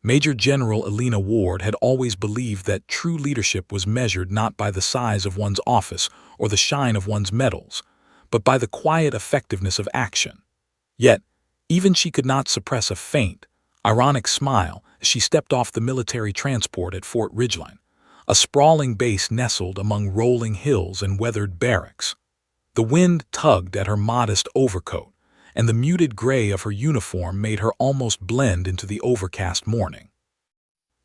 Major General Elena Ward had always believed that true leadership was measured not by the size of one's office or the shine of one's medals, but by the quiet effectiveness of action. Yet, even she could not suppress a faint, ironic smile as she stepped off the military transport at Fort Ridgeline, a sprawling base nestled among rolling hills and weathered barracks. The wind tugged at her modest overcoat, and the muted gray of her uniform made her almost blend into the overcast morning.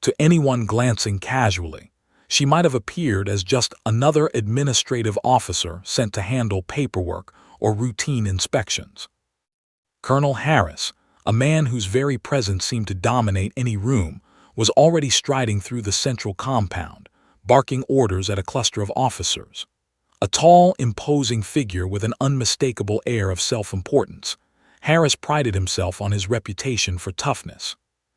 To anyone glancing casually, she might have appeared as just another administrative officer sent to handle paperwork or routine inspections. Colonel Harris, a man whose very presence seemed to dominate any room, was already striding through the central compound, barking orders at a cluster of officers. A tall, imposing figure with an unmistakable air of self-importance, Harris prided himself on his reputation for toughness.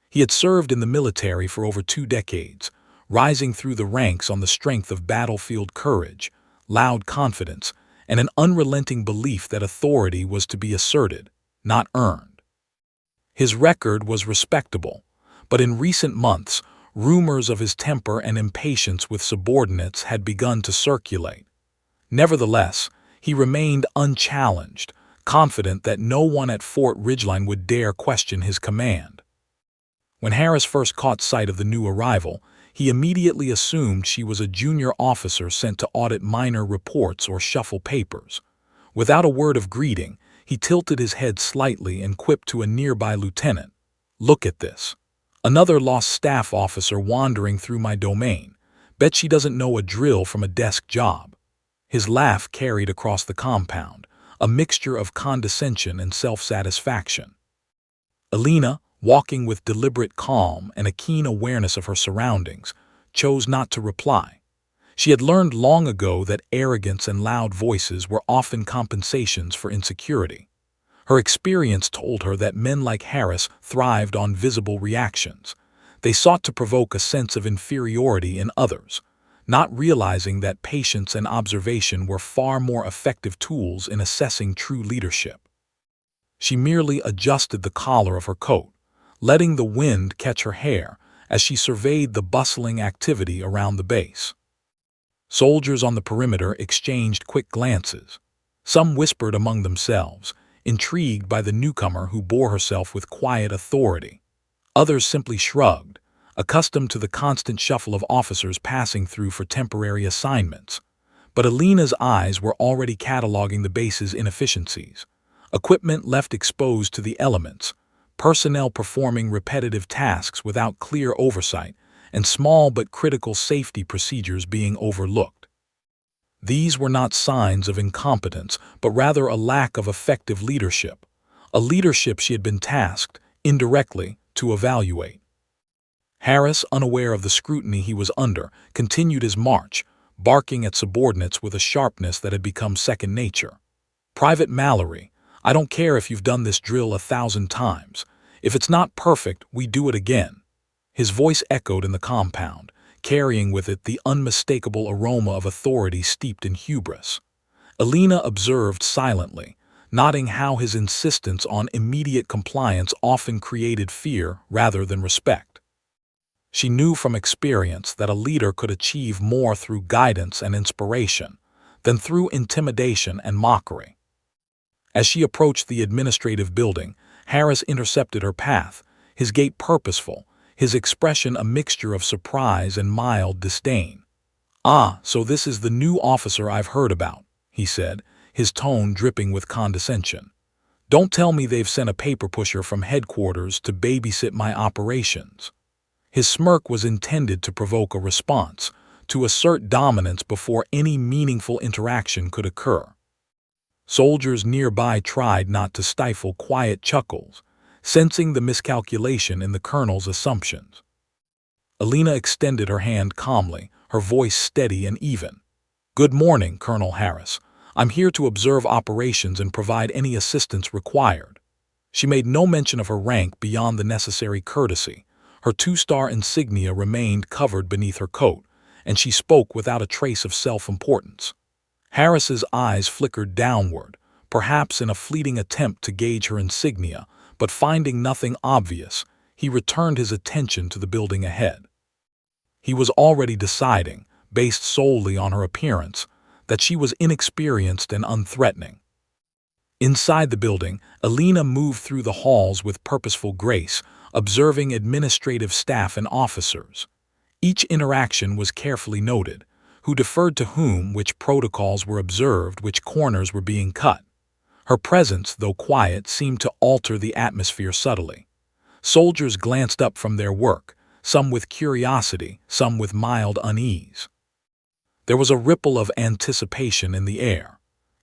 He had served in the military for over 2 decades, rising through the ranks on the strength of battlefield courage, loud confidence, and an unrelenting belief that authority was to be asserted, not earned. His record was respectable, but in recent months, rumors of his temper and impatience with subordinates had begun to circulate. Nevertheless, he remained unchallenged, confident that no one at Fort Ridgeline would dare question his command. When Harris first caught sight of the new arrival, he immediately assumed she was a junior officer sent to audit minor reports or shuffle papers. Without a word of greeting, he tilted his head slightly and quipped to a nearby lieutenant, "Look at this. Another lost staff officer wandering through my domain. Bet she doesn't know a drill from a desk job." His laugh carried across the compound, a mixture of condescension and self-satisfaction. Elena, walking with deliberate calm and a keen awareness of her surroundings, chose not to reply. She had learned long ago that arrogance and loud voices were often compensations for insecurity. Her experience told her that men like Harris thrived on visible reactions. They sought to provoke a sense of inferiority in others, not realizing that patience and observation were far more effective tools in assessing true leadership. She merely adjusted the collar of her coat, letting the wind catch her hair as she surveyed the bustling activity around the base. Soldiers on the perimeter exchanged quick glances. Some whispered among themselves, intrigued by the newcomer who bore herself with quiet authority. Others simply shrugged, accustomed to the constant shuffle of officers passing through for temporary assignments. But Elena's eyes were already cataloging the base's inefficiencies. Equipment left exposed to the elements, personnel performing repetitive tasks without clear oversight, and small but critical safety procedures being overlooked. These were not signs of incompetence, but rather a lack of effective leadership, a leadership she had been tasked, indirectly, to evaluate. Harris, unaware of the scrutiny he was under, continued his march, barking at subordinates with a sharpness that had become second nature. "Private Mallory, I don't care if you've done this drill 1,000 times. If it's not perfect, we do it again." His voice echoed in the compound, carrying with it the unmistakable aroma of authority steeped in hubris. Elena observed silently, noting how his insistence on immediate compliance often created fear rather than respect. She knew from experience that a leader could achieve more through guidance and inspiration than through intimidation and mockery. As she approached the administrative building, Harris intercepted her path, his gait purposeful, his expression a mixture of surprise and mild disdain. "Ah, so this is the new officer I've heard about," he said, his tone dripping with condescension. "Don't tell me they've sent a paper pusher from headquarters to babysit my operations." His smirk was intended to provoke a response, to assert dominance before any meaningful interaction could occur. Soldiers nearby tried not to stifle quiet chuckles, sensing the miscalculation in the colonel's assumptions. Elena extended her hand calmly, her voice steady and even. "Good morning, Colonel Harris. I'm here to observe operations and provide any assistance required." She made no mention of her rank beyond the necessary courtesy. Her 2-star insignia remained covered beneath her coat, and she spoke without a trace of self-importance. Harris's eyes flickered downward, perhaps in a fleeting attempt to gauge her insignia, but finding nothing obvious, he returned his attention to the building ahead. He was already deciding, based solely on her appearance, that she was inexperienced and unthreatening. Inside the building, Alina moved through the halls with purposeful grace, observing administrative staff and officers. Each interaction was carefully noted: who deferred to whom, which protocols were observed, which corners were being cut. Her presence, though quiet, seemed to alter the atmosphere subtly. Soldiers glanced up from their work, some with curiosity, some with mild unease. There was a ripple of anticipation in the air.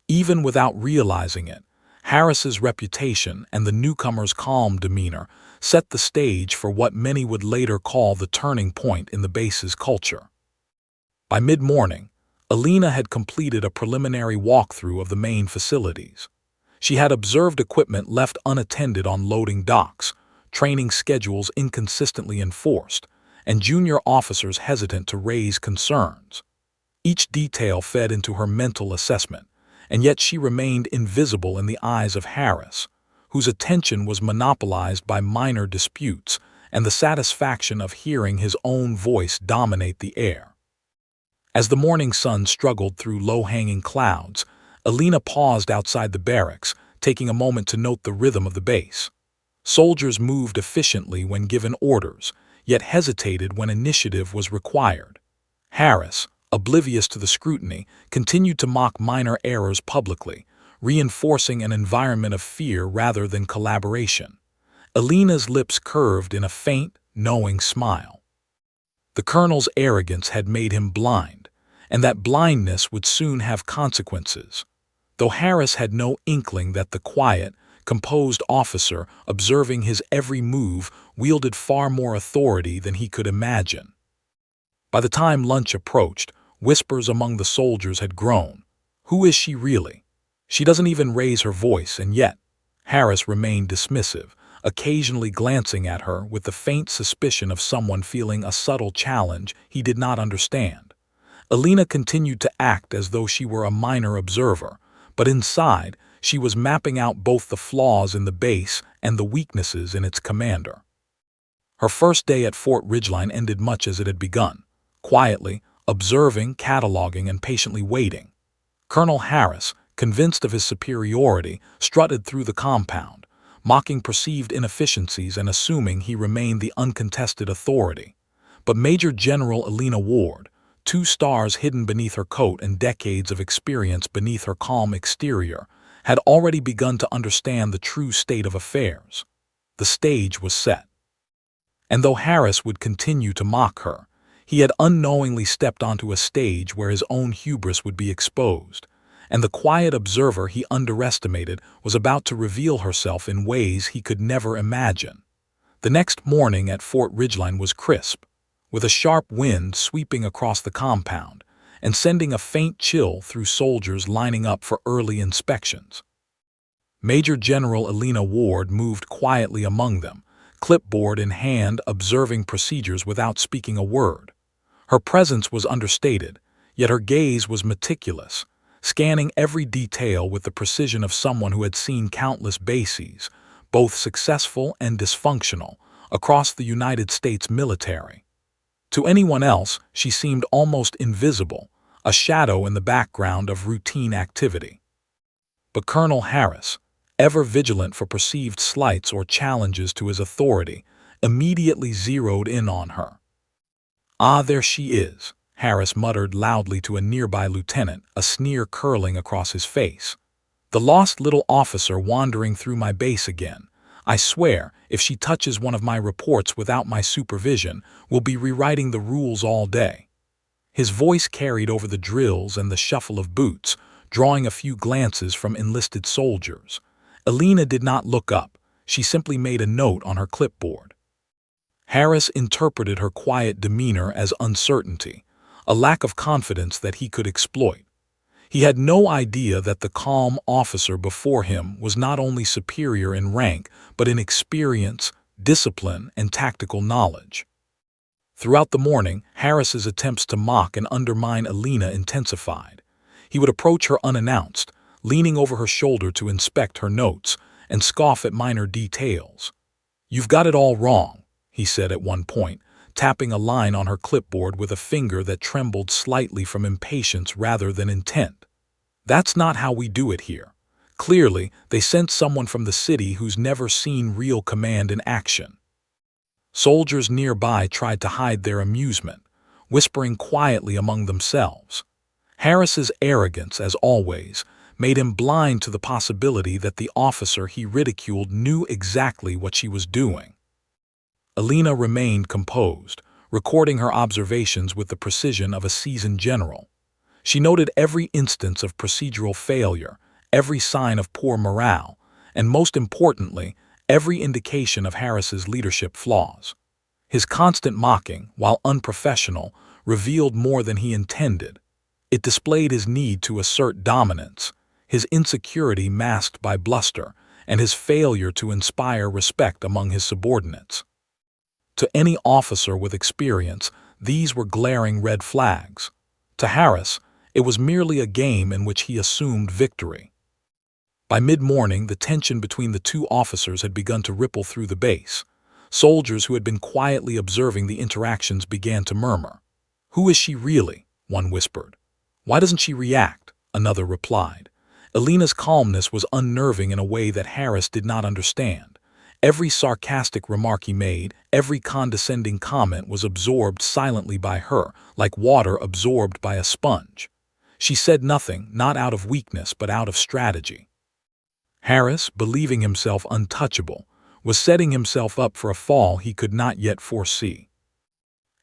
Even without realizing it, Harris's reputation and the newcomer's calm demeanor set the stage for what many would later call the turning point in the base's culture. By mid-morning, Alina had completed a preliminary walkthrough of the main facilities. She had observed equipment left unattended on loading docks, training schedules inconsistently enforced, and junior officers hesitant to raise concerns. Each detail fed into her mental assessment, and yet she remained invisible in the eyes of Harris, whose attention was monopolized by minor disputes and the satisfaction of hearing his own voice dominate the air. As the morning sun struggled through low-hanging clouds, Alina paused outside the barracks, taking a moment to note the rhythm of the base. Soldiers moved efficiently when given orders, yet hesitated when initiative was required. Harris, oblivious to the scrutiny, continued to mock minor errors publicly, reinforcing an environment of fear rather than collaboration. Alina's lips curved in a faint, knowing smile. The colonel's arrogance had made him blind, and that blindness would soon have consequences. Though Harris had no inkling that the quiet, composed officer observing his every move wielded far more authority than he could imagine. By the time lunch approached, whispers among the soldiers had grown. Who is she really? She doesn't even raise her voice, and yet. Harris remained dismissive, occasionally glancing at her with the faint suspicion of someone feeling a subtle challenge he did not understand. Alina continued to act as though she were a minor observer, but inside, she was mapping out both the flaws in the base and the weaknesses in its commander. Her first day at Fort Ridgeline ended much as it had begun, quietly, observing, cataloging, and patiently waiting. Colonel Harris, convinced of his superiority, strutted through the compound, mocking perceived inefficiencies and assuming he remained the uncontested authority. But Major General Alina Ward, 2 stars hidden beneath her coat and decades of experience beneath her calm exterior, had already begun to understand the true state of affairs. The stage was set. And though Harris would continue to mock her, he had unknowingly stepped onto a stage where his own hubris would be exposed, and the quiet observer he underestimated was about to reveal herself in ways he could never imagine. The next morning at Fort Ridgeline was crisp, with a sharp wind sweeping across the compound and sending a faint chill through soldiers lining up for early inspections. Major General Alina Ward moved quietly among them, clipboard in hand, observing procedures without speaking a word. Her presence was understated, yet her gaze was meticulous, scanning every detail with the precision of someone who had seen countless bases, both successful and dysfunctional, across the United States military. To anyone else, she seemed almost invisible, a shadow in the background of routine activity. But Colonel Harris, ever vigilant for perceived slights or challenges to his authority, immediately zeroed in on her. "Ah, there she is," Harris muttered loudly to a nearby lieutenant, a sneer curling across his face. "The lost little officer wandering through my base again. I swear, if she touches one of my reports without my supervision, we'll be rewriting the rules all day." His voice carried over the drills and the shuffle of boots, drawing a few glances from enlisted soldiers. Alina did not look up. She simply made a note on her clipboard. Harris interpreted her quiet demeanor as uncertainty, a lack of confidence that he could exploit. He had no idea that the calm officer before him was not only superior in rank, but in experience, discipline, and tactical knowledge. Throughout the morning, Harris's attempts to mock and undermine Alina intensified. He would approach her unannounced, leaning over her shoulder to inspect her notes, and scoff at minor details. "You've got it all wrong," he said at one point, tapping a line on her clipboard with a finger that trembled slightly from impatience rather than intent. "That's not how we do it here." Clearly, they sent someone from the city who's never seen real command in action. Soldiers nearby tried to hide their amusement, whispering quietly among themselves. Harris's arrogance, as always, made him blind to the possibility that the officer he ridiculed knew exactly what she was doing. Alina remained composed, recording her observations with the precision of a seasoned general. She noted every instance of procedural failure, every sign of poor morale, and most importantly, every indication of Harris's leadership flaws. His constant mocking, while unprofessional, revealed more than he intended. It displayed his need to assert dominance, his insecurity masked by bluster, and his failure to inspire respect among his subordinates. To any officer with experience, these were glaring red flags. To Harris, it was merely a game in which he assumed victory. By mid-morning, the tension between the two officers had begun to ripple through the base. Soldiers who had been quietly observing the interactions began to murmur. "Who is she really?" one whispered. "Why doesn't she react?" another replied. Alina's calmness was unnerving in a way that Harris did not understand. Every sarcastic remark he made, every condescending comment was absorbed silently by her, like water absorbed by a sponge. She said nothing, not out of weakness but out of strategy. Harris, believing himself untouchable, was setting himself up for a fall he could not yet foresee.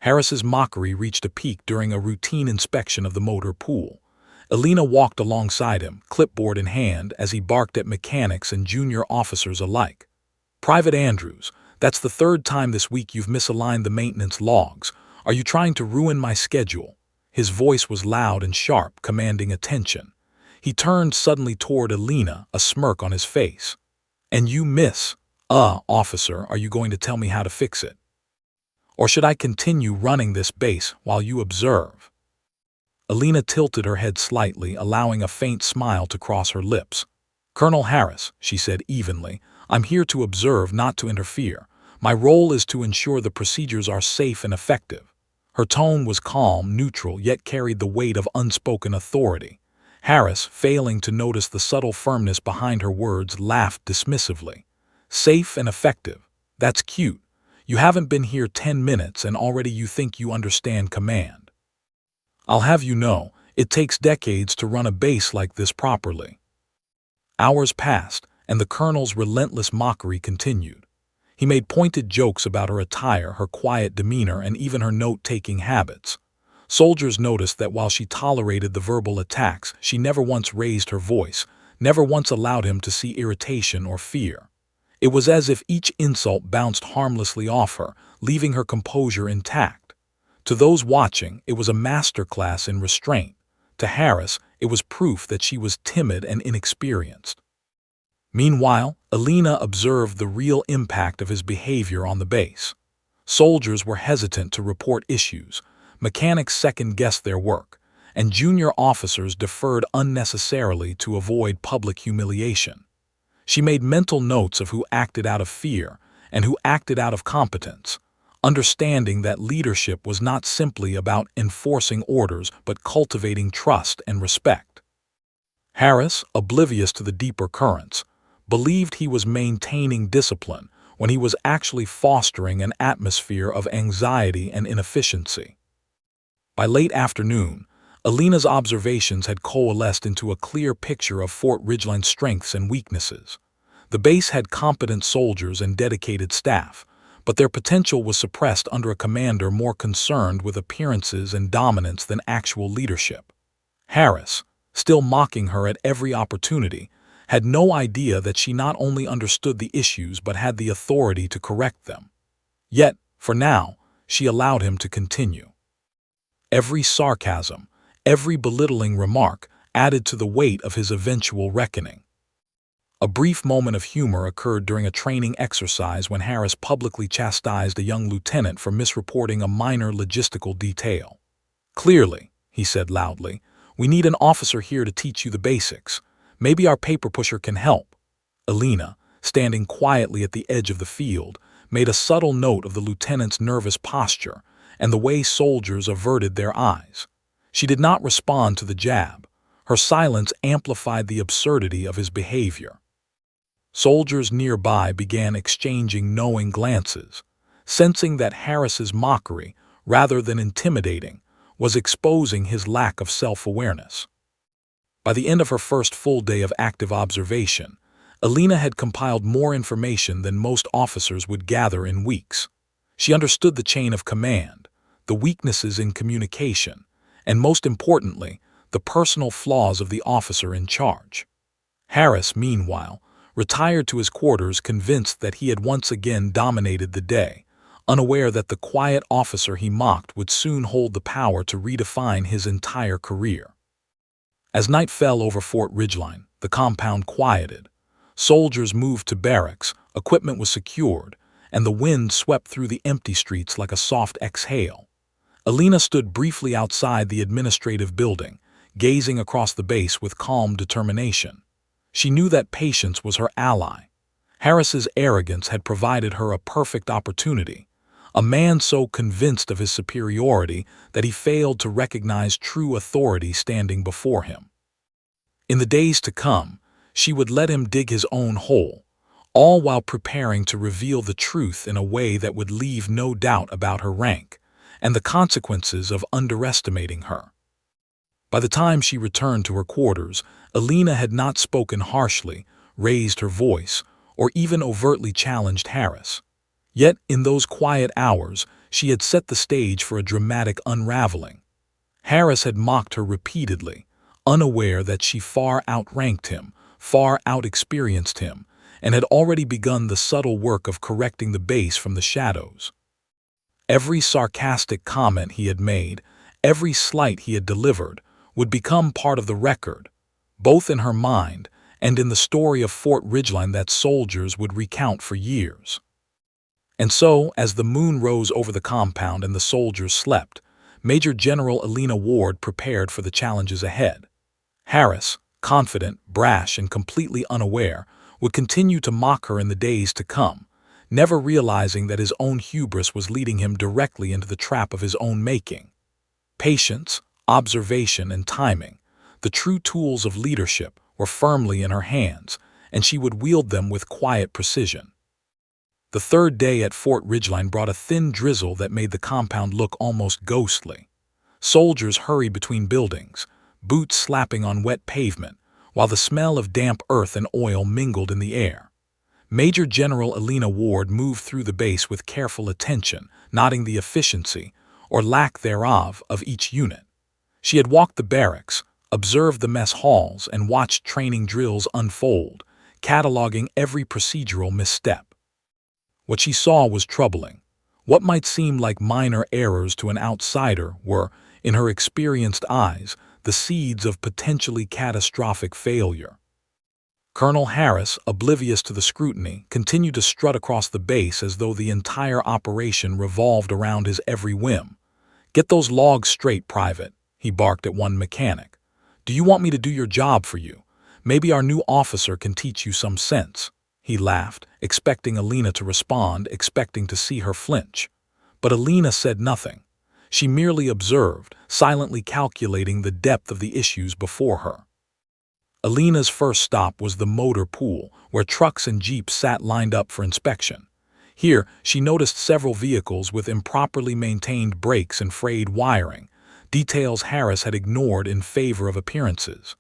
Harris's mockery reached a peak during a routine inspection of the motor pool. Alina walked alongside him, clipboard in hand, as he barked at mechanics and junior officers alike. "Private Andrews, that's the third time this week you've misaligned the maintenance logs. Are you trying to ruin my schedule?" His voice was loud and sharp, commanding attention. He turned suddenly toward Alina, a smirk on his face. "And you miss? Officer, are you going to tell me how to fix it? Or should I continue running this base while you observe?" Alina tilted her head slightly, allowing a faint smile to cross her lips. "Colonel Harris," she said evenly, "I'm here to observe, not to interfere. My role is to ensure the procedures are safe and effective." Her tone was calm, neutral, yet carried the weight of unspoken authority. Harris, failing to notice the subtle firmness behind her words, laughed dismissively. "Safe and effective. That's cute. You haven't been here 10 minutes and already you think you understand command. I'll have you know, it takes decades to run a base like this properly." Hours passed, and the colonel's relentless mockery continued. He made pointed jokes about her attire, her quiet demeanor, and even her note-taking habits. Soldiers noticed that while she tolerated the verbal attacks, she never once raised her voice, never once allowed him to see irritation or fear. It was as if each insult bounced harmlessly off her, leaving her composure intact. To those watching, it was a masterclass in restraint. To Harris, it was proof that she was timid and inexperienced. Meanwhile, Alina observed the real impact of his behavior on the base. Soldiers were hesitant to report issues, mechanics second-guessed their work, and junior officers deferred unnecessarily to avoid public humiliation. She made mental notes of who acted out of fear and who acted out of competence, understanding that leadership was not simply about enforcing orders but cultivating trust and respect. Harris, oblivious to the deeper currents, believed he was maintaining discipline when he was actually fostering an atmosphere of anxiety and inefficiency. By late afternoon, Alina's observations had coalesced into a clear picture of Fort Ridgeline's strengths and weaknesses. The base had competent soldiers and dedicated staff, but their potential was suppressed under a commander more concerned with appearances and dominance than actual leadership. Harris, still mocking her at every opportunity, had no idea that she not only understood the issues but had the authority to correct them. Yet, for now, she allowed him to continue. Every sarcasm, every belittling remark added to the weight of his eventual reckoning. A brief moment of humor occurred during a training exercise when Harris publicly chastised a young lieutenant for misreporting a minor logistical detail. "Clearly," he said loudly, "we need an officer here to teach you the basics. Maybe our paper pusher can help." Alina, standing quietly at the edge of the field, made a subtle note of the lieutenant's nervous posture and the way soldiers averted their eyes. She did not respond to the jab. Her silence amplified the absurdity of his behavior. Soldiers nearby began exchanging knowing glances, sensing that Harris's mockery, rather than intimidating, was exposing his lack of self-awareness. By the end of her first full day of active observation, Alina had compiled more information than most officers would gather in weeks. She understood the chain of command, the weaknesses in communication, and most importantly, the personal flaws of the officer in charge. Harris, meanwhile, retired to his quarters convinced that he had once again dominated the day, unaware that the quiet officer he mocked would soon hold the power to redefine his entire career. As night fell over Fort Ridgeline, the compound quieted. Soldiers moved to barracks, equipment was secured, and the wind swept through the empty streets like a soft exhale. Alina stood briefly outside the administrative building, gazing across the base with calm determination. She knew that patience was her ally. Harris's arrogance had provided her a perfect opportunity, a man so convinced of his superiority that he failed to recognize true authority standing before him. In the days to come, she would let him dig his own hole, all while preparing to reveal the truth in a way that would leave no doubt about her rank and the consequences of underestimating her. By the time she returned to her quarters, Alina had not spoken harshly, raised her voice, or even overtly challenged Harris. Yet, in those quiet hours, she had set the stage for a dramatic unraveling. Harris had mocked her repeatedly, unaware that she far outranked him, far outexperienced him, and had already begun the subtle work of correcting the base from the shadows. Every sarcastic comment he had made, every slight he had delivered, would become part of the record, both in her mind and in the story of Fort Ridgeline that soldiers would recount for years. And so, as the moon rose over the compound and the soldiers slept, Major General Alina Ward prepared for the challenges ahead. Harris, confident, brash, and completely unaware, would continue to mock her in the days to come, never realizing that his own hubris was leading him directly into the trap of his own making. Patience, observation, and timing, the true tools of leadership, were firmly in her hands, and she would wield them with quiet precision. The third day at Fort Ridgeline brought a thin drizzle that made the compound look almost ghostly. Soldiers hurried between buildings, boots slapping on wet pavement, while the smell of damp earth and oil mingled in the air. Major General Alina Ward moved through the base with careful attention, noting the efficiency, or lack thereof, of each unit. She had walked the barracks, observed the mess halls, and watched training drills unfold, cataloging every procedural misstep. What she saw was troubling. What might seem like minor errors to an outsider were, in her experienced eyes, the seeds of potentially catastrophic failure. Colonel Harris, oblivious to the scrutiny, continued to strut across the base as though the entire operation revolved around his every whim. "Get those logs straight, Private," he barked at one mechanic. "Do you want me to do your job for you? Maybe our new officer can teach you some sense." He laughed, expecting Alina to respond, expecting to see her flinch. But Alina said nothing. She merely observed, silently calculating the depth of the issues before her. Alina's first stop was the motor pool, where trucks and jeeps sat lined up for inspection. Here, she noticed several vehicles with improperly maintained brakes and frayed wiring, details Harris had ignored in favor of appearances.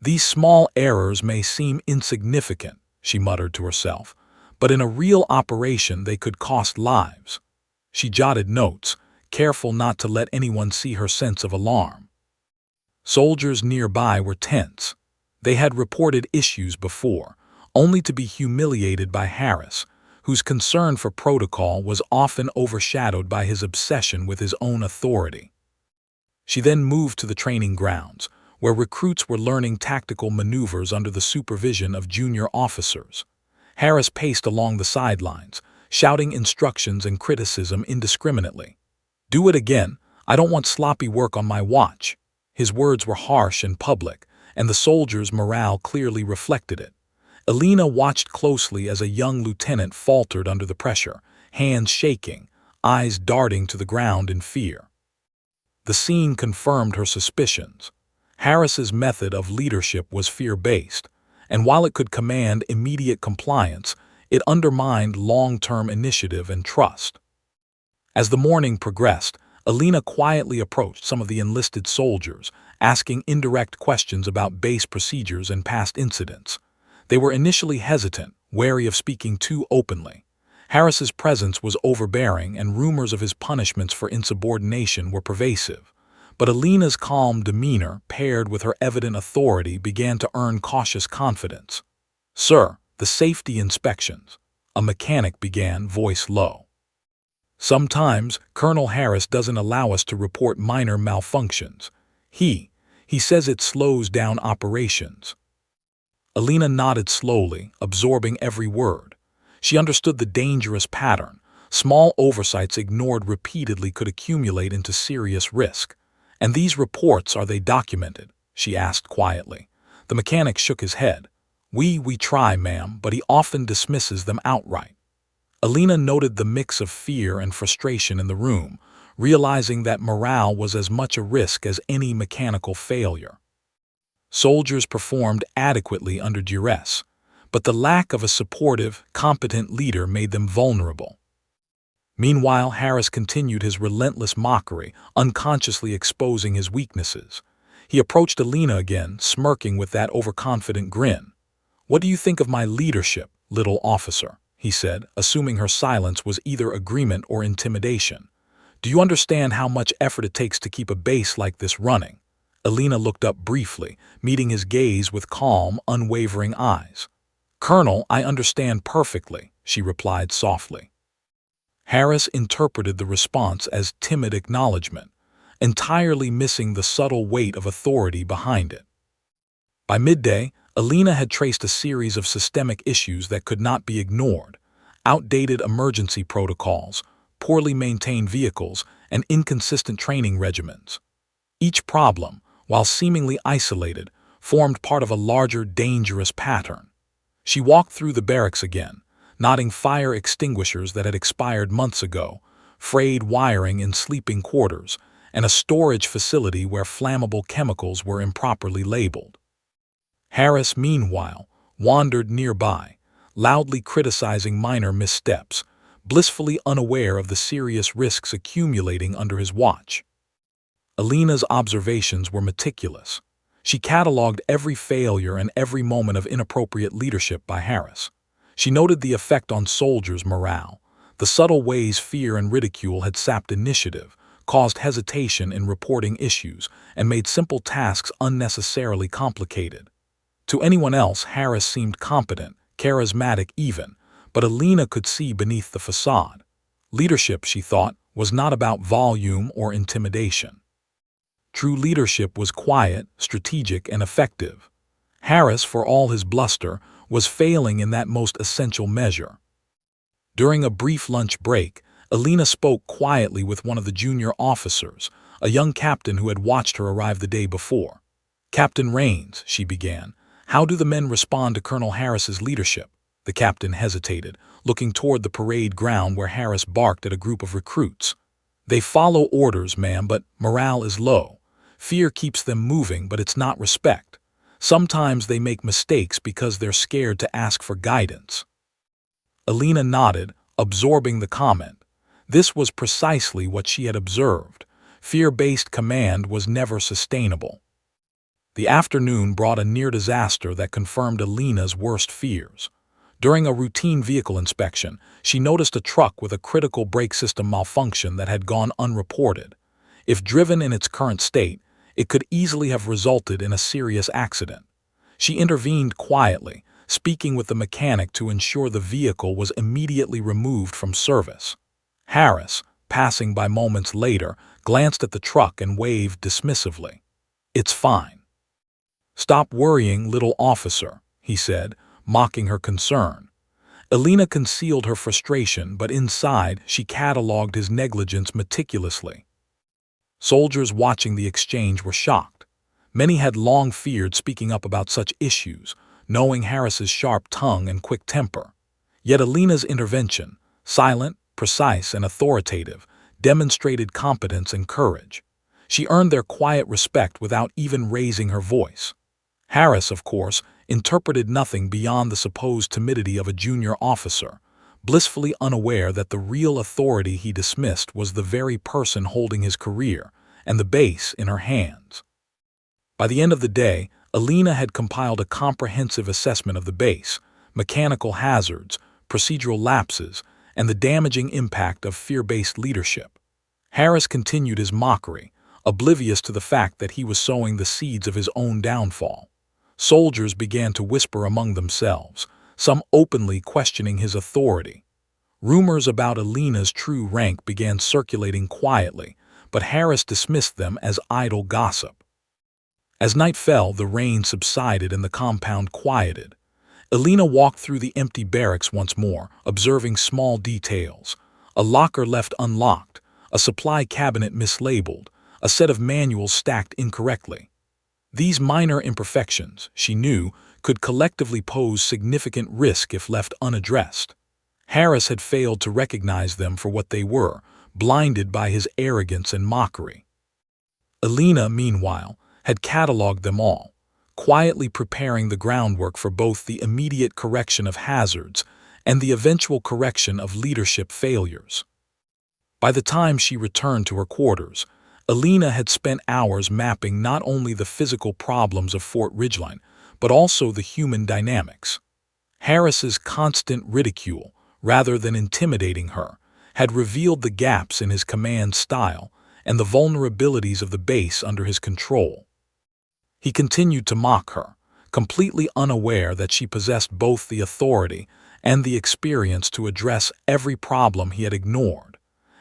"These small errors may seem insignificant," she muttered to herself, "but in a real operation they could cost lives." She jotted notes, careful not to let anyone see her sense of alarm. Soldiers nearby were tense. They had reported issues before, only to be humiliated by Harris, whose concern for protocol was often overshadowed by his obsession with his own authority. She then moved to the training grounds, where recruits were learning tactical maneuvers under the supervision of junior officers. Harris paced along the sidelines, shouting instructions and criticism indiscriminately. "Do it again. I don't want sloppy work on my watch." His words were harsh and public, and the soldiers' morale clearly reflected it. Alina watched closely as a young lieutenant faltered under the pressure, hands shaking, eyes darting to the ground in fear. The scene confirmed her suspicions. Harris's method of leadership was fear-based, and while it could command immediate compliance, it undermined long-term initiative and trust. As the morning progressed, Alina quietly approached some of the enlisted soldiers, asking indirect questions about base procedures and past incidents. They were initially hesitant, wary of speaking too openly. Harris's presence was overbearing, and rumors of his punishments for insubordination were pervasive. But Alina's calm demeanor, paired with her evident authority, began to earn cautious confidence. "Sir, the safety inspections," a mechanic began, voice low. "Sometimes Colonel Harris doesn't allow us to report minor malfunctions. He says it slows down operations." Alina nodded slowly, absorbing every word. She understood the dangerous pattern. Small oversights ignored repeatedly could accumulate into serious risk. "And these reports, are they documented?" she asked quietly. The mechanic shook his head. We try, ma'am, but he often dismisses them outright." Alina noted the mix of fear and frustration in the room, realizing that morale was as much a risk as any mechanical failure. Soldiers performed adequately under duress, but the lack of a supportive, competent leader made them vulnerable. Meanwhile, Harris continued his relentless mockery, unconsciously exposing his weaknesses. He approached Alina again, smirking with that overconfident grin. "What do you think of my leadership, little officer?" he said, assuming her silence was either agreement or intimidation. "Do you understand how much effort it takes to keep a base like this running?" Alina looked up briefly, meeting his gaze with calm, unwavering eyes. "Colonel, I understand perfectly," she replied softly. Harris interpreted the response as timid acknowledgement, entirely missing the subtle weight of authority behind it. By midday, Alina had traced a series of systemic issues that could not be ignored: outdated emergency protocols, poorly maintained vehicles, and inconsistent training regimens. Each problem, while seemingly isolated, formed part of a larger, dangerous pattern. She walked through the barracks again, noting fire extinguishers that had expired months ago, frayed wiring in sleeping quarters, and a storage facility where flammable chemicals were improperly labeled. Harris, meanwhile, wandered nearby, loudly criticizing minor missteps, blissfully unaware of the serious risks accumulating under his watch. Alina's observations were meticulous. She cataloged every failure and every moment of inappropriate leadership by Harris. She noted the effect on soldiers' morale, the subtle ways fear and ridicule had sapped initiative, caused hesitation in reporting issues, and made simple tasks unnecessarily complicated. To anyone else, Harris seemed competent, charismatic even, but Alina could see beneath the facade. Leadership, she thought, was not about volume or intimidation. True leadership was quiet, strategic, and effective. Harris, for all his bluster, was failing in that most essential measure. During a brief lunch break, Alina spoke quietly with one of the junior officers, a young captain who had watched her arrive the day before. "Captain Rains," she began, "how do the men respond to Colonel Harris's leadership?" The captain hesitated, looking toward the parade ground where Harris barked at a group of recruits. "They follow orders, ma'am, but morale is low. Fear keeps them moving, but it's not respect. Sometimes they make mistakes because they're scared to ask for guidance." Alina nodded, absorbing the comment. This was precisely what she had observed. Fear-based command was never sustainable. The afternoon brought a near disaster that confirmed Alina's worst fears. During a routine vehicle inspection, she noticed a truck with a critical brake system malfunction that had gone unreported. If driven in its current state, it could easily have resulted in a serious accident. She intervened quietly, speaking with the mechanic to ensure the vehicle was immediately removed from service. Harris, passing by moments later, glanced at the truck and waved dismissively. "It's fine." "Stop worrying, little officer," he said, mocking her concern. Alina concealed her frustration, but inside she catalogued his negligence meticulously. Soldiers watching the exchange were shocked. Many had long feared speaking up about such issues, knowing Harris's sharp tongue and quick temper. Yet Alina's intervention, silent, precise and authoritative, demonstrated competence and courage. She earned their quiet respect without even raising her voice. Harris, of course, interpreted nothing beyond the supposed timidity of a junior officer, blissfully unaware that the real authority he dismissed was the very person holding his career and the base in her hands. By the end of the day, Alina had compiled a comprehensive assessment of the base, mechanical hazards, procedural lapses, and the damaging impact of fear-based leadership. Harris continued his mockery, oblivious to the fact that he was sowing the seeds of his own downfall. Soldiers began to whisper among themselves, some openly questioning his authority. Rumors about Alina's true rank began circulating quietly, but Harris dismissed them as idle gossip. As night fell, the rain subsided and the compound quieted. Alina walked through the empty barracks once more, observing small details. A locker left unlocked, a supply cabinet mislabeled, a set of manuals stacked incorrectly. These minor imperfections, she knew, could collectively pose significant risk if left unaddressed. Harris had failed to recognize them for what they were, blinded by his arrogance and mockery. Alina, meanwhile, had cataloged them all, quietly preparing the groundwork for both the immediate correction of hazards and the eventual correction of leadership failures. By the time she returned to her quarters, Alina had spent hours mapping not only the physical problems of Fort Ridgeline, but also the human dynamics. Harris's constant ridicule, rather than intimidating her, had revealed the gaps in his command style and the vulnerabilities of the base under his control. He continued to mock her, completely unaware that she possessed both the authority and the experience to address every problem he had ignored,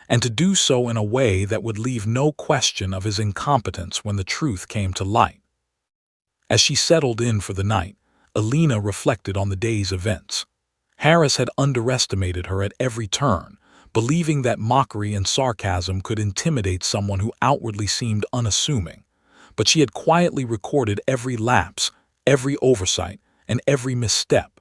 and to do so in a way that would leave no question of his incompetence when the truth came to light. As she settled in for the night, Alina reflected on the day's events. Harris had underestimated her at every turn, believing that mockery and sarcasm could intimidate someone who outwardly seemed unassuming. But she had quietly recorded every lapse, every oversight, and every misstep.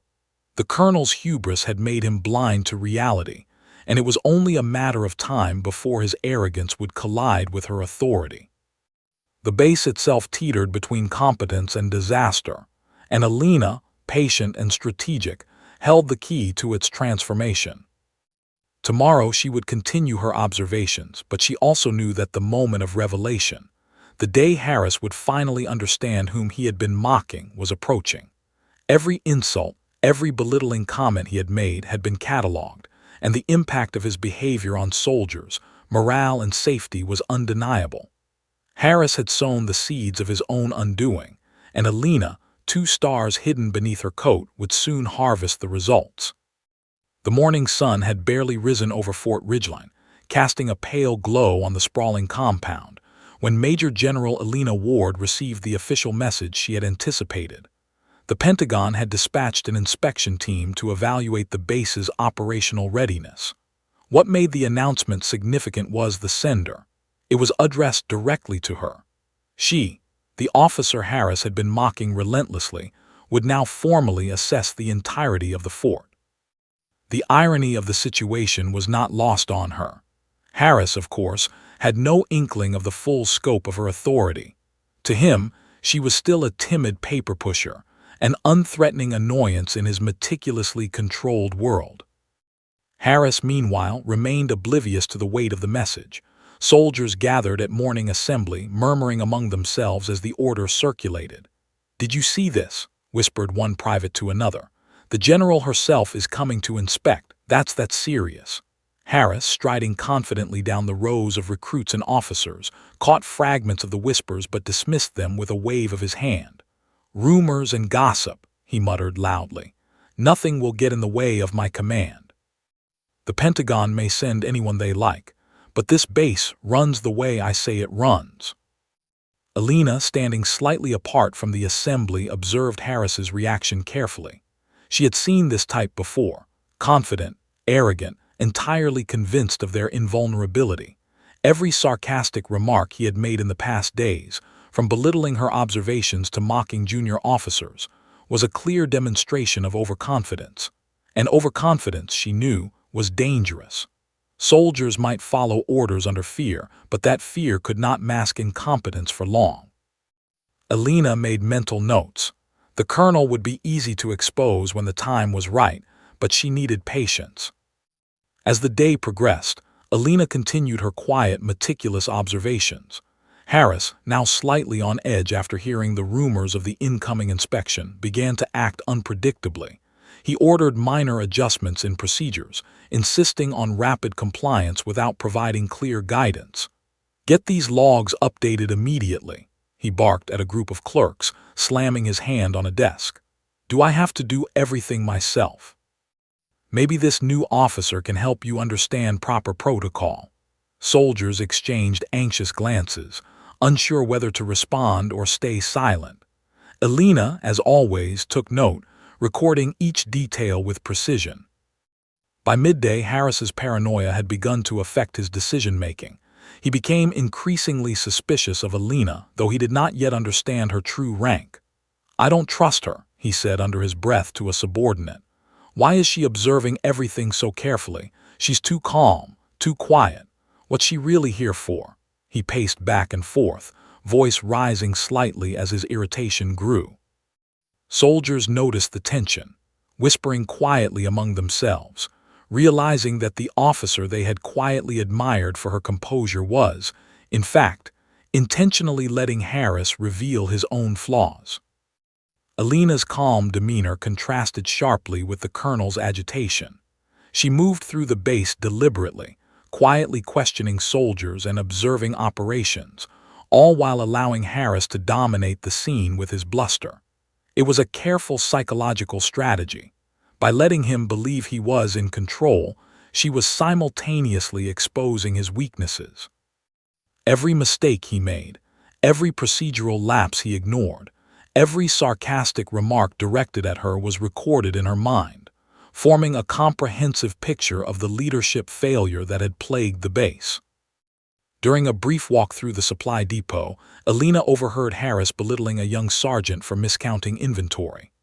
The colonel's hubris had made him blind to reality, and it was only a matter of time before his arrogance would collide with her authority. The base itself teetered between competence and disaster, and Alina, patient and strategic, held the key to its transformation. Tomorrow she would continue her observations, but she also knew that the moment of revelation, the day Harris would finally understand whom he had been mocking, was approaching. Every insult, every belittling comment he had made had been cataloged, and the impact of his behavior on soldiers, morale, and safety was undeniable. Harris had sown the seeds of his own undoing, and Alina, 2 stars hidden beneath her coat, would soon harvest the results. The morning sun had barely risen over Fort Ridgeline, casting a pale glow on the sprawling compound, when Major General Alina Ward received the official message she had anticipated. The Pentagon had dispatched an inspection team to evaluate the base's operational readiness. What made the announcement significant was the sender. It was addressed directly to her. She, the officer Harris had been mocking relentlessly, would now formally assess the entirety of the fort. The irony of the situation was not lost on her. Harris, of course, had no inkling of the full scope of her authority. To him, she was still a timid paper pusher, an unthreatening annoyance in his meticulously controlled world. Harris, meanwhile, remained oblivious to the weight of the message. Soldiers gathered at morning assembly, murmuring among themselves as the order circulated. "Did you see this?" whispered one private to another. "The general herself is coming to inspect. That's serious." Harris, striding confidently down the rows of recruits and officers, caught fragments of the whispers but dismissed them with a wave of his hand. "Rumors and gossip," he muttered loudly. "Nothing will get in the way of my command. The Pentagon may send anyone they like, but this base runs the way I say it runs." Alina, standing slightly apart from the assembly, observed Harris's reaction carefully. She had seen this type before, confident, arrogant, entirely convinced of their invulnerability. Every sarcastic remark he had made in the past days, from belittling her observations to mocking junior officers, was a clear demonstration of overconfidence. And overconfidence, she knew, was dangerous. Soldiers might follow orders under fear, but that fear could not mask incompetence for long. Alina made mental notes. The colonel would be easy to expose when the time was right, but she needed patience. As the day progressed, Alina continued her quiet, meticulous observations. Harris, now slightly on edge after hearing the rumors of the incoming inspection, began to act unpredictably. He ordered minor adjustments in procedures, insisting on rapid compliance without providing clear guidance. "Get these logs updated immediately," he barked at a group of clerks, slamming his hand on a desk. "Do I have to do everything myself? Maybe this new officer can help you understand proper protocol." Soldiers exchanged anxious glances, unsure whether to respond or stay silent. Alina, as always, took note, recording each detail with precision. By midday, Harris's paranoia had begun to affect his decision-making. He became increasingly suspicious of Alina, though he did not yet understand her true rank. "I don't trust her," he said under his breath to a subordinate. "Why is she observing everything so carefully? She's too calm, too quiet. What's she really here for?" He paced back and forth, voice rising slightly as his irritation grew. Soldiers noticed the tension, whispering quietly among themselves, realizing that the officer they had quietly admired for her composure was, in fact, intentionally letting Harris reveal his own flaws. Alina's calm demeanor contrasted sharply with the colonel's agitation. She moved through the base deliberately, quietly questioning soldiers and observing operations, all while allowing Harris to dominate the scene with his bluster. It was a careful psychological strategy. By letting him believe he was in control, she was simultaneously exposing his weaknesses. Every mistake he made, every procedural lapse he ignored, every sarcastic remark directed at her was recorded in her mind, forming a comprehensive picture of the leadership failure that had plagued the base. During a brief walk through the supply depot, Alina overheard Harris belittling a young sergeant for miscounting inventory.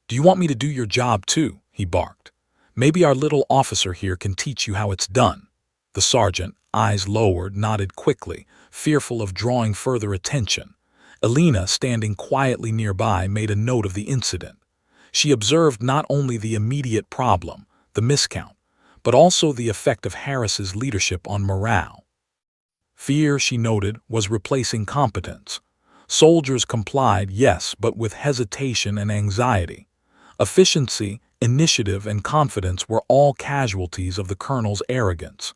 "Do you want me to do your job too?" he barked. "Maybe our little officer here can teach you how it's done." The sergeant, eyes lowered, nodded quickly, fearful of drawing further attention. Alina, standing quietly nearby, made a note of the incident. She observed not only the immediate problem, the miscount, but also the effect of Harris's leadership on morale. Fear, she noted, was replacing competence. Soldiers complied, yes, but with hesitation and anxiety. Efficiency, initiative, and confidence were all casualties of the colonel's arrogance.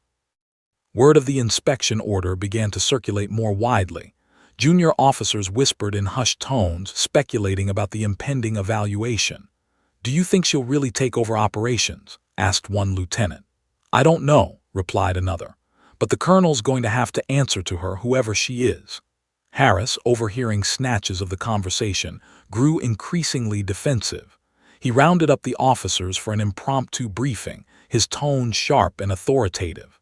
Word of the inspection order began to circulate more widely. Junior officers whispered in hushed tones, speculating about the impending evaluation. "Do you think she'll really take over operations?" asked one lieutenant. "I don't know," replied another. "But the colonel's going to have to answer to her, whoever she is." Harris, overhearing snatches of the conversation, grew increasingly defensive. He rounded up the officers for an impromptu briefing, his tone sharp and authoritative.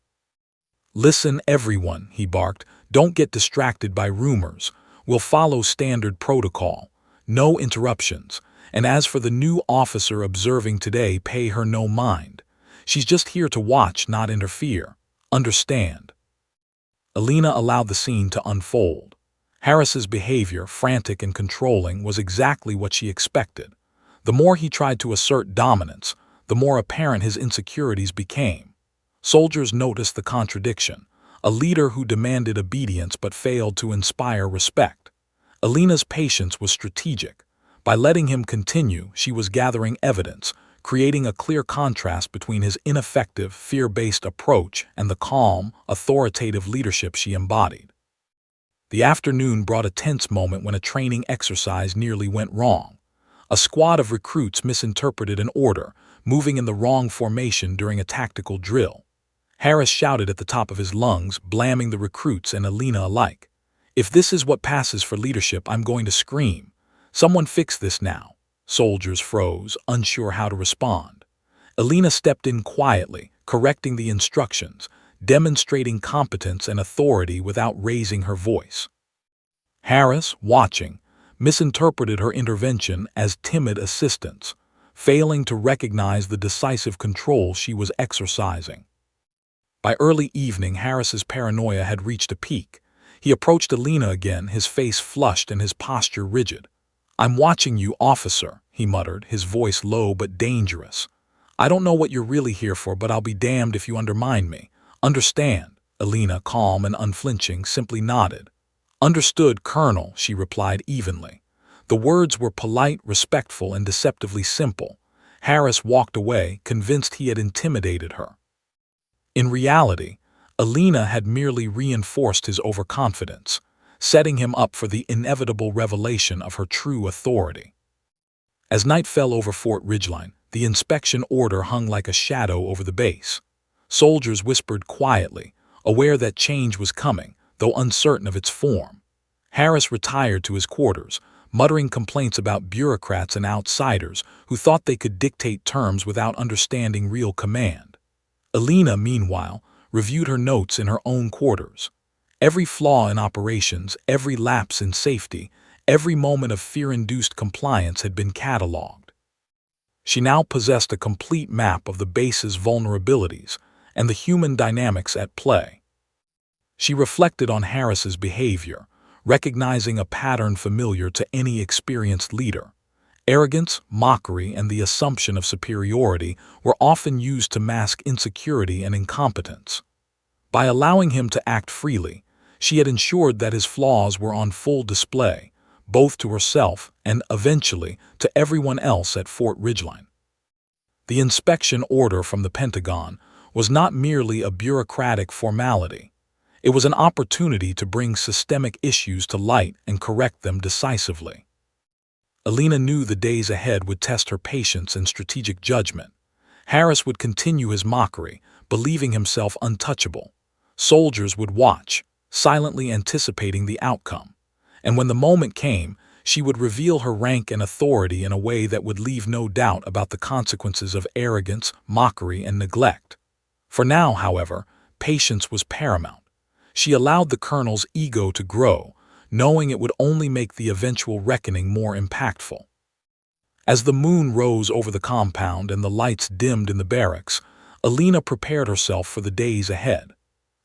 "Listen, everyone," he barked. "Don't get distracted by rumors. We'll follow standard protocol. No interruptions. And as for the new officer observing today, pay her no mind. She's just here to watch, not interfere. Understand?" Alina allowed the scene to unfold. Harris's behavior, frantic and controlling, was exactly what she expected. The more he tried to assert dominance, the more apparent his insecurities became. Soldiers noticed the contradiction, a leader who demanded obedience but failed to inspire respect. Alina's patience was strategic. By letting him continue, she was gathering evidence, creating a clear contrast between his ineffective, fear-based approach and the calm, authoritative leadership she embodied. The afternoon brought a tense moment when a training exercise nearly went wrong. A squad of recruits misinterpreted an order, moving in the wrong formation during a tactical drill. Harris shouted at the top of his lungs, blaming the recruits and Alina alike. "If this is what passes for leadership, I'm going to scream. Someone fix this now." Soldiers froze, unsure how to respond. Alina stepped in quietly, correcting the instructions, demonstrating competence and authority without raising her voice. Harris, watching, misinterpreted her intervention as timid assistance, failing to recognize the decisive control she was exercising. By early evening, Harris's paranoia had reached a peak. He approached Alina again, his face flushed and his posture rigid. "I'm watching you, officer," he muttered, his voice low but dangerous. "I don't know what you're really here for, but I'll be damned if you undermine me. Understand?" Alina, calm and unflinching, simply nodded. "Understood, Colonel," she replied evenly. The words were polite, respectful, and deceptively simple. Harris walked away, convinced he had intimidated her. In reality, Alina had merely reinforced his overconfidence, setting him up for the inevitable revelation of her true authority. As night fell over Fort Ridgeline, the inspection order hung like a shadow over the base. Soldiers whispered quietly, aware that change was coming, though uncertain of its form. Harris retired to his quarters, muttering complaints about bureaucrats and outsiders who thought they could dictate terms without understanding real command. Alina, meanwhile, reviewed her notes in her own quarters. Every flaw in operations, every lapse in safety, every moment of fear-induced compliance had been catalogued. She now possessed a complete map of the base's vulnerabilities and the human dynamics at play. She reflected on Harris's behavior, recognizing a pattern familiar to any experienced leader. Arrogance, mockery, and the assumption of superiority were often used to mask insecurity and incompetence. By allowing him to act freely, she had ensured that his flaws were on full display, both to herself and, eventually, to everyone else at Fort Ridgeline. The inspection order from the Pentagon was not merely a bureaucratic formality. It was an opportunity to bring systemic issues to light and correct them decisively. Alina knew the days ahead would test her patience and strategic judgment. Harris would continue his mockery, believing himself untouchable. Soldiers would watch, silently anticipating the outcome. And when the moment came, she would reveal her rank and authority in a way that would leave no doubt about the consequences of arrogance, mockery, and neglect. For now, however, patience was paramount. She allowed the colonel's ego to grow, knowing it would only make the eventual reckoning more impactful. As the moon rose over the compound and the lights dimmed in the barracks, Alina prepared herself for the days ahead.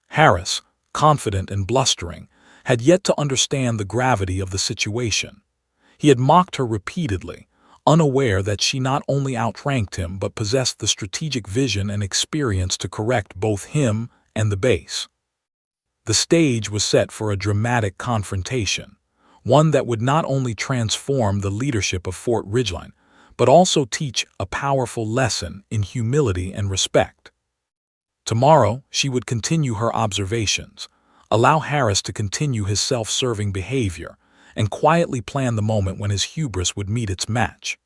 Harris, confident and blustering, had yet to understand the gravity of the situation. He had mocked her repeatedly, unaware that she not only outranked him but possessed the strategic vision and experience to correct both him and the base. The stage was set for a dramatic confrontation, one that would not only transform the leadership of Fort Ridgeline, but also teach a powerful lesson in humility and respect. Tomorrow, she would continue her observations, allow Harris to continue his self-serving behavior, and quietly plan the moment when his hubris would meet its match.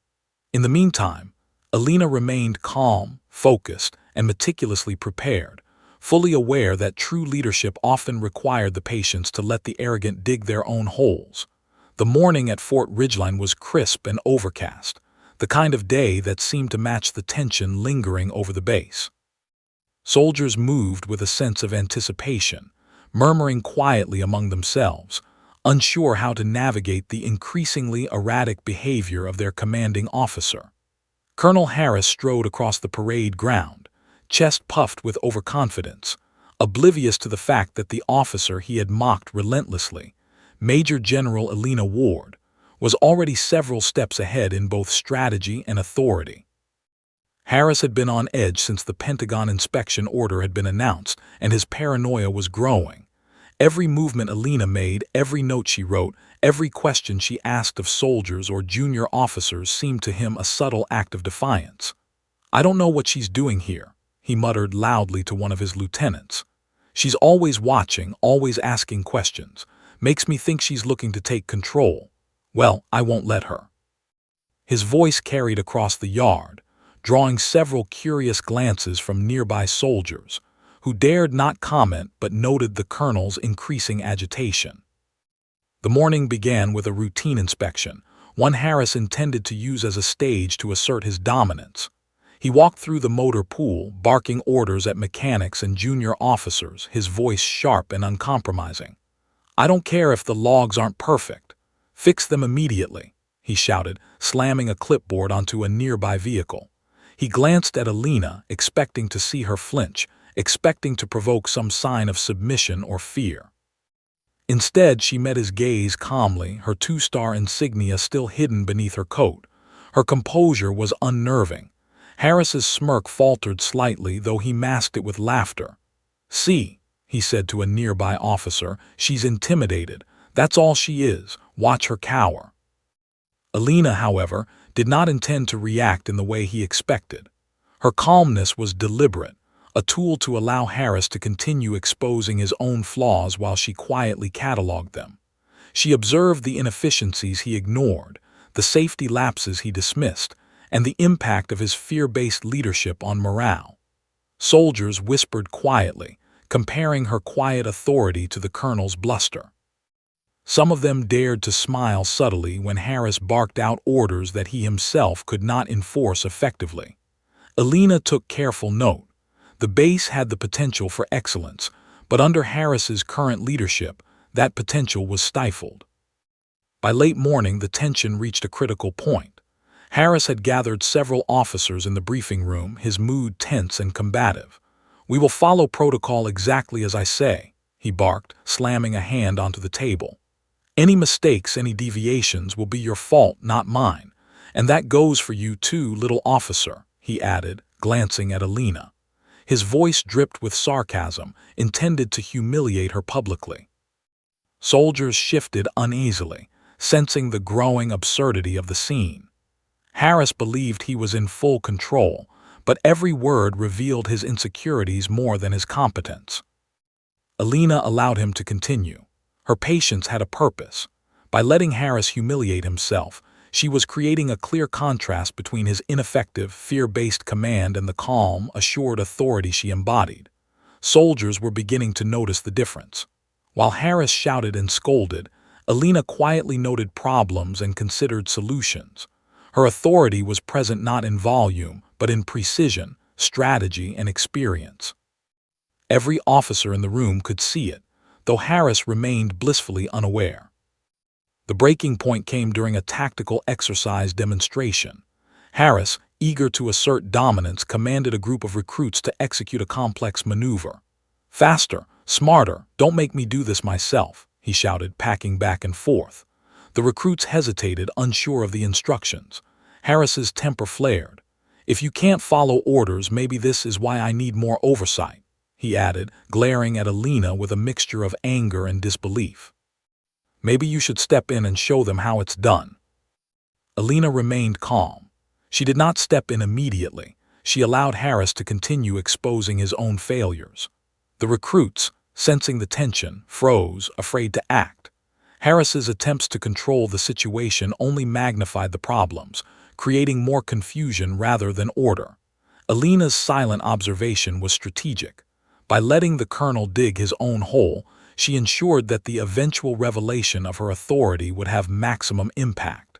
In the meantime, Alina remained calm, focused, and meticulously prepared, fully aware that true leadership often required the patience to let the arrogant dig their own holes. The morning at Fort Ridgeline was crisp and overcast, the kind of day that seemed to match the tension lingering over the base. Soldiers moved with a sense of anticipation, murmuring quietly among themselves, unsure how to navigate the increasingly erratic behavior of their commanding officer. Colonel Harris strode across the parade ground, chest puffed with overconfidence, oblivious to the fact that the officer he had mocked relentlessly, Major General Alina Ward, was already several steps ahead in both strategy and authority. Harris had been on edge since the Pentagon inspection order had been announced, and his paranoia was growing. Every movement Alina made, every note she wrote, every question she asked of soldiers or junior officers seemed to him a subtle act of defiance. "I don't know what she's doing here," he muttered loudly to one of his lieutenants. "She's always watching, always asking questions. Makes me think she's looking to take control. Well, I won't let her." His voice carried across the yard, drawing several curious glances from nearby soldiers, who dared not comment but noted the colonel's increasing agitation. The morning began with a routine inspection, one Harris intended to use as a stage to assert his dominance. He walked through the motor pool, barking orders at mechanics and junior officers, his voice sharp and uncompromising. "I don't care if the logs aren't perfect. Fix them immediately," he shouted, slamming a clipboard onto a nearby vehicle. He glanced at Alina, expecting to see her flinch, expecting to provoke some sign of submission or fear. Instead, she met his gaze calmly, her two-star insignia still hidden beneath her coat. Her composure was unnerving. Harris's smirk faltered slightly, though he masked it with laughter. "See," he said to a nearby officer, "she's intimidated. That's all she is. Watch her cower." Alina, however, did not intend to react in the way he expected. Her calmness was deliberate, a tool to allow Harris to continue exposing his own flaws while she quietly cataloged them. She observed the inefficiencies he ignored, the safety lapses he dismissed, and the impact of his fear-based leadership on morale. Soldiers whispered quietly, comparing her quiet authority to the colonel's bluster. Some of them dared to smile subtly when Harris barked out orders that he himself could not enforce effectively. Alina took careful note. The base had the potential for excellence, but under Harris's current leadership, that potential was stifled. By late morning, the tension reached a critical point. Harris had gathered several officers in the briefing room, his mood tense and combative. "We will follow protocol exactly as I say," he barked, slamming a hand onto the table. "Any mistakes, any deviations will be your fault, not mine. And that goes for you too, little officer," he added, glancing at Alina. His voice dripped with sarcasm, intended to humiliate her publicly. Soldiers shifted uneasily, sensing the growing absurdity of the scene. Harris believed he was in full control, but every word revealed his insecurities more than his competence. Alina allowed him to continue. Her patience had a purpose. By letting Harris humiliate himself, she was creating a clear contrast between his ineffective, fear-based command and the calm, assured authority she embodied. Soldiers were beginning to notice the difference. While Harris shouted and scolded, Alina quietly noted problems and considered solutions. Her authority was present not in volume, but in precision, strategy, and experience. Every officer in the room could see it, though Harris remained blissfully unaware. The breaking point came during a tactical exercise demonstration. Harris, eager to assert dominance, commanded a group of recruits to execute a complex maneuver. "Faster, smarter, don't make me do this myself," he shouted, packing back and forth. The recruits hesitated, unsure of the instructions. Harris's temper flared. "If you can't follow orders, maybe this is why I need more oversight," he added, glaring at Alina with a mixture of anger and disbelief. "Maybe you should step in and show them how it's done." Alina remained calm. She did not step in immediately. She allowed Harris to continue exposing his own failures. The recruits, sensing the tension, froze, afraid to act. Harris's attempts to control the situation only magnified the problems, creating more confusion rather than order. Alina's silent observation was strategic. By letting the colonel dig his own hole, she ensured that the eventual revelation of her authority would have maximum impact.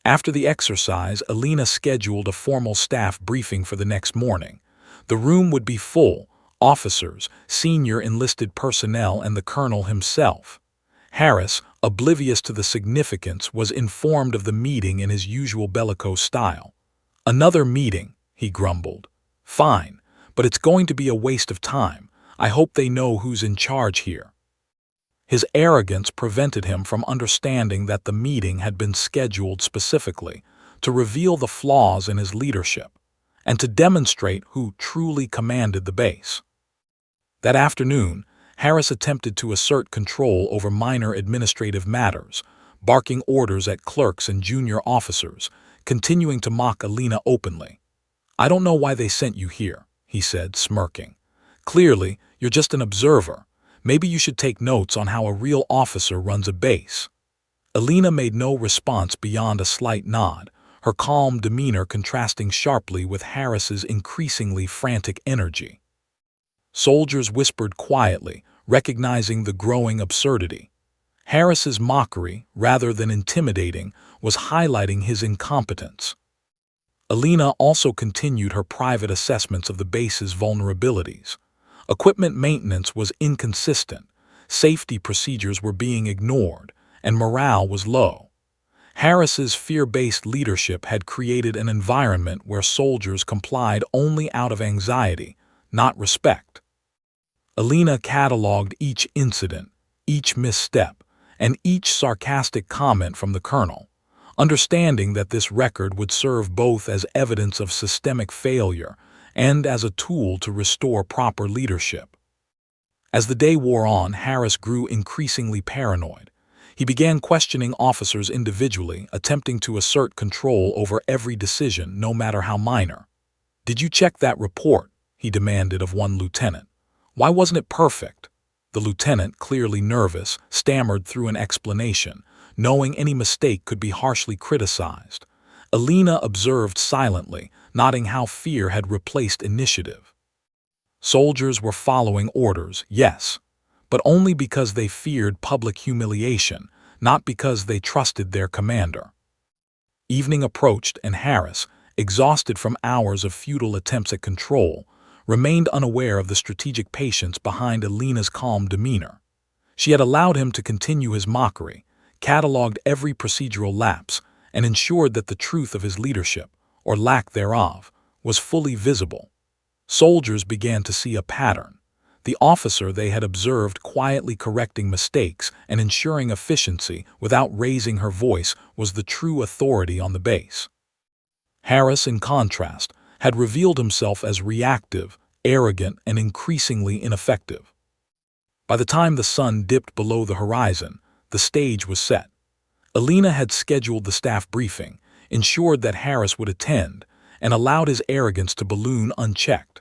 After the exercise, Alina scheduled a formal staff briefing for the next morning. The room would be full: officers, senior enlisted personnel, and the colonel himself. Harris, oblivious to the significance, was informed of the meeting in his usual bellicose style. "Another meeting," he grumbled. "Fine, but it's going to be a waste of time. I hope they know who's in charge here." His arrogance prevented him from understanding that the meeting had been scheduled specifically to reveal the flaws in his leadership and to demonstrate who truly commanded the base. That afternoon, Harris attempted to assert control over minor administrative matters, barking orders at clerks and junior officers, continuing to mock Alina openly. "I don't know why they sent you here," he said, smirking. "Clearly, you're just an observer. Maybe you should take notes on how a real officer runs a base." Alina made no response beyond a slight nod, her calm demeanor contrasting sharply with Harris's increasingly frantic energy. Soldiers whispered quietly, recognizing the growing absurdity. Harris's mockery, rather than intimidating, was highlighting his incompetence. Alina also continued her private assessments of the base's vulnerabilities. Equipment maintenance was inconsistent, safety procedures were being ignored, and morale was low. Harris's fear-based leadership had created an environment where soldiers complied only out of anxiety, not respect. Alina cataloged each incident, each misstep, and each sarcastic comment from the colonel, understanding that this record would serve both as evidence of systemic failure and as a tool to restore proper leadership. As the day wore on, Harris grew increasingly paranoid. He began questioning officers individually, attempting to assert control over every decision, no matter how minor. "Did you check that report?" he demanded of one lieutenant. "Why wasn't it perfect?" The lieutenant, clearly nervous, stammered through an explanation, knowing any mistake could be harshly criticized. Alina observed silently, nodding how fear had replaced initiative. Soldiers were following orders, yes, but only because they feared public humiliation, not because they trusted their commander. Evening approached, and Harris, exhausted from hours of futile attempts at control, remained unaware of the strategic patience behind Alina's calm demeanor. She had allowed him to continue his mockery, catalogued every procedural lapse, and ensured that the truth of his leadership, or lack thereof, was fully visible. Soldiers began to see a pattern. The officer they had observed quietly correcting mistakes and ensuring efficiency without raising her voice was the true authority on the base. Harris, in contrast, had revealed himself as reactive, arrogant, and increasingly ineffective. By the time the sun dipped below the horizon, the stage was set. Alina had scheduled the staff briefing, ensured that Harris would attend, and allowed his arrogance to balloon unchecked.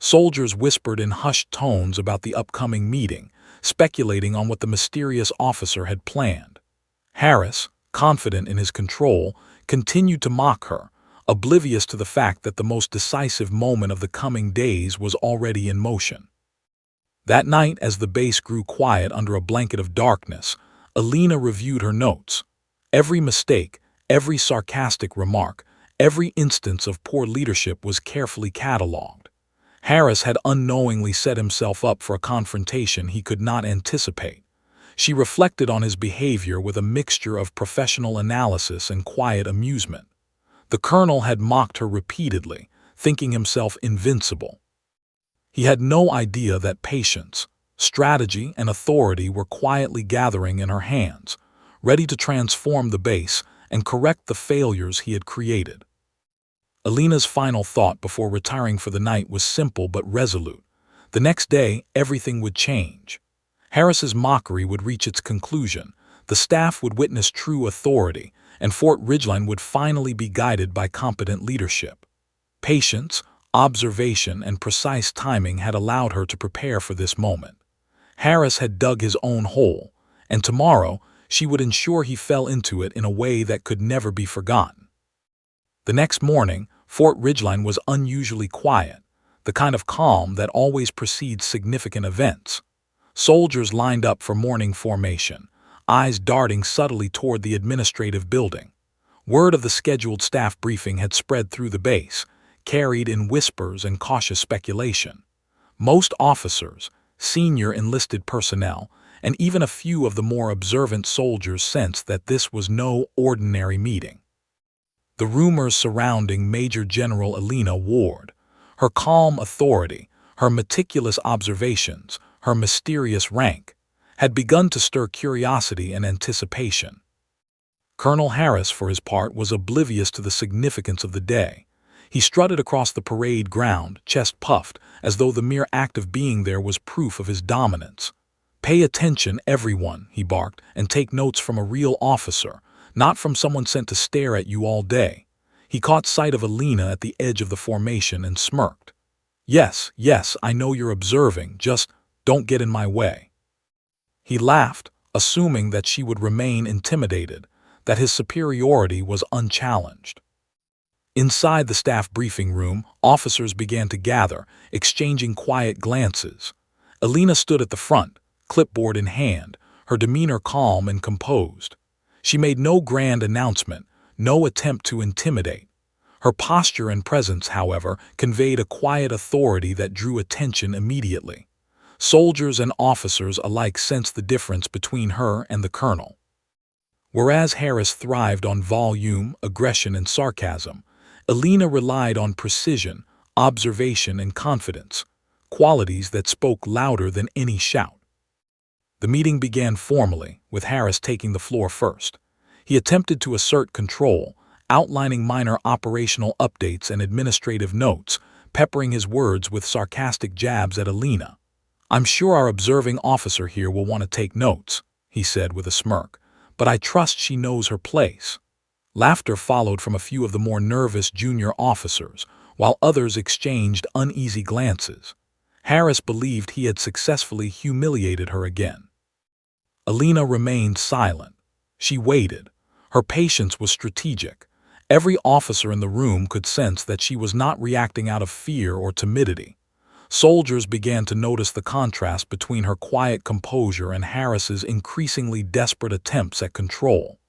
Soldiers whispered in hushed tones about the upcoming meeting, speculating on what the mysterious officer had planned. Harris, confident in his control, continued to mock her, oblivious to the fact that the most decisive moment of the coming days was already in motion. That night, as the base grew quiet under a blanket of darkness, Alina reviewed her notes. Every mistake, every sarcastic remark, every instance of poor leadership was carefully catalogued. Harris had unknowingly set himself up for a confrontation he could not anticipate. She reflected on his behavior with a mixture of professional analysis and quiet amusement. The colonel had mocked her repeatedly, thinking himself invincible. He had no idea that patience, strategy, and authority were quietly gathering in her hands, ready to transform the base and correct the failures he had created. Alina's final thought before retiring for the night was simple but resolute. The next day, everything would change. Harris's mockery would reach its conclusion, the staff would witness true authority, and Fort Ridgeline would finally be guided by competent leadership. Patience, observation, and precise timing had allowed her to prepare for this moment. Harris had dug his own hole, and tomorrow she would ensure he fell into it in a way that could never be forgotten. The next morning, Fort Ridgeline was unusually quiet, the kind of calm that always precedes significant events. Soldiers lined up for morning formation, eyes darting subtly toward the administrative building. Word of the scheduled staff briefing had spread through the base, carried in whispers and cautious speculation. Most officers, senior enlisted personnel, and even a few of the more observant soldiers sensed that this was no ordinary meeting. The rumors surrounding Major General Alina Ward, her calm authority, her meticulous observations, her mysterious rank, had begun to stir curiosity and anticipation. Colonel Harris, for his part, was oblivious to the significance of the day. He strutted across the parade ground, chest puffed, as though the mere act of being there was proof of his dominance. "Pay attention, everyone," he barked, "and take notes from a real officer, not from someone sent to stare at you all day." He caught sight of Alina at the edge of the formation and smirked. Yes, I know you're observing, just don't get in my way." He laughed, assuming that she would remain intimidated, that his superiority was unchallenged. Inside the staff briefing room, officers began to gather, exchanging quiet glances. Alina stood at the front, clipboard in hand, her demeanor calm and composed. She made no grand announcement, no attempt to intimidate. Her posture and presence, however, conveyed a quiet authority that drew attention immediately. Soldiers and officers alike sensed the difference between her and the colonel. Whereas Harris thrived on volume, aggression, and sarcasm, Alina relied on precision, observation, and confidence. qualities that spoke louder than any shout. The meeting began formally, with Harris taking the floor first. He attempted to assert control, outlining minor operational updates and administrative notes, peppering his words with sarcastic jabs at Alina. "I'm sure our observing officer here will want to take notes," he said with a smirk, "but I trust she knows her place." Laughter followed from a few of the more nervous junior officers, while others exchanged uneasy glances. Harris believed he had successfully humiliated her again. Alina remained silent. She waited. Her patience was strategic. Every officer in the room could sense that she was not reacting out of fear or timidity. Soldiers began to notice the contrast between her quiet composure and Harris's increasingly desperate attempts at control.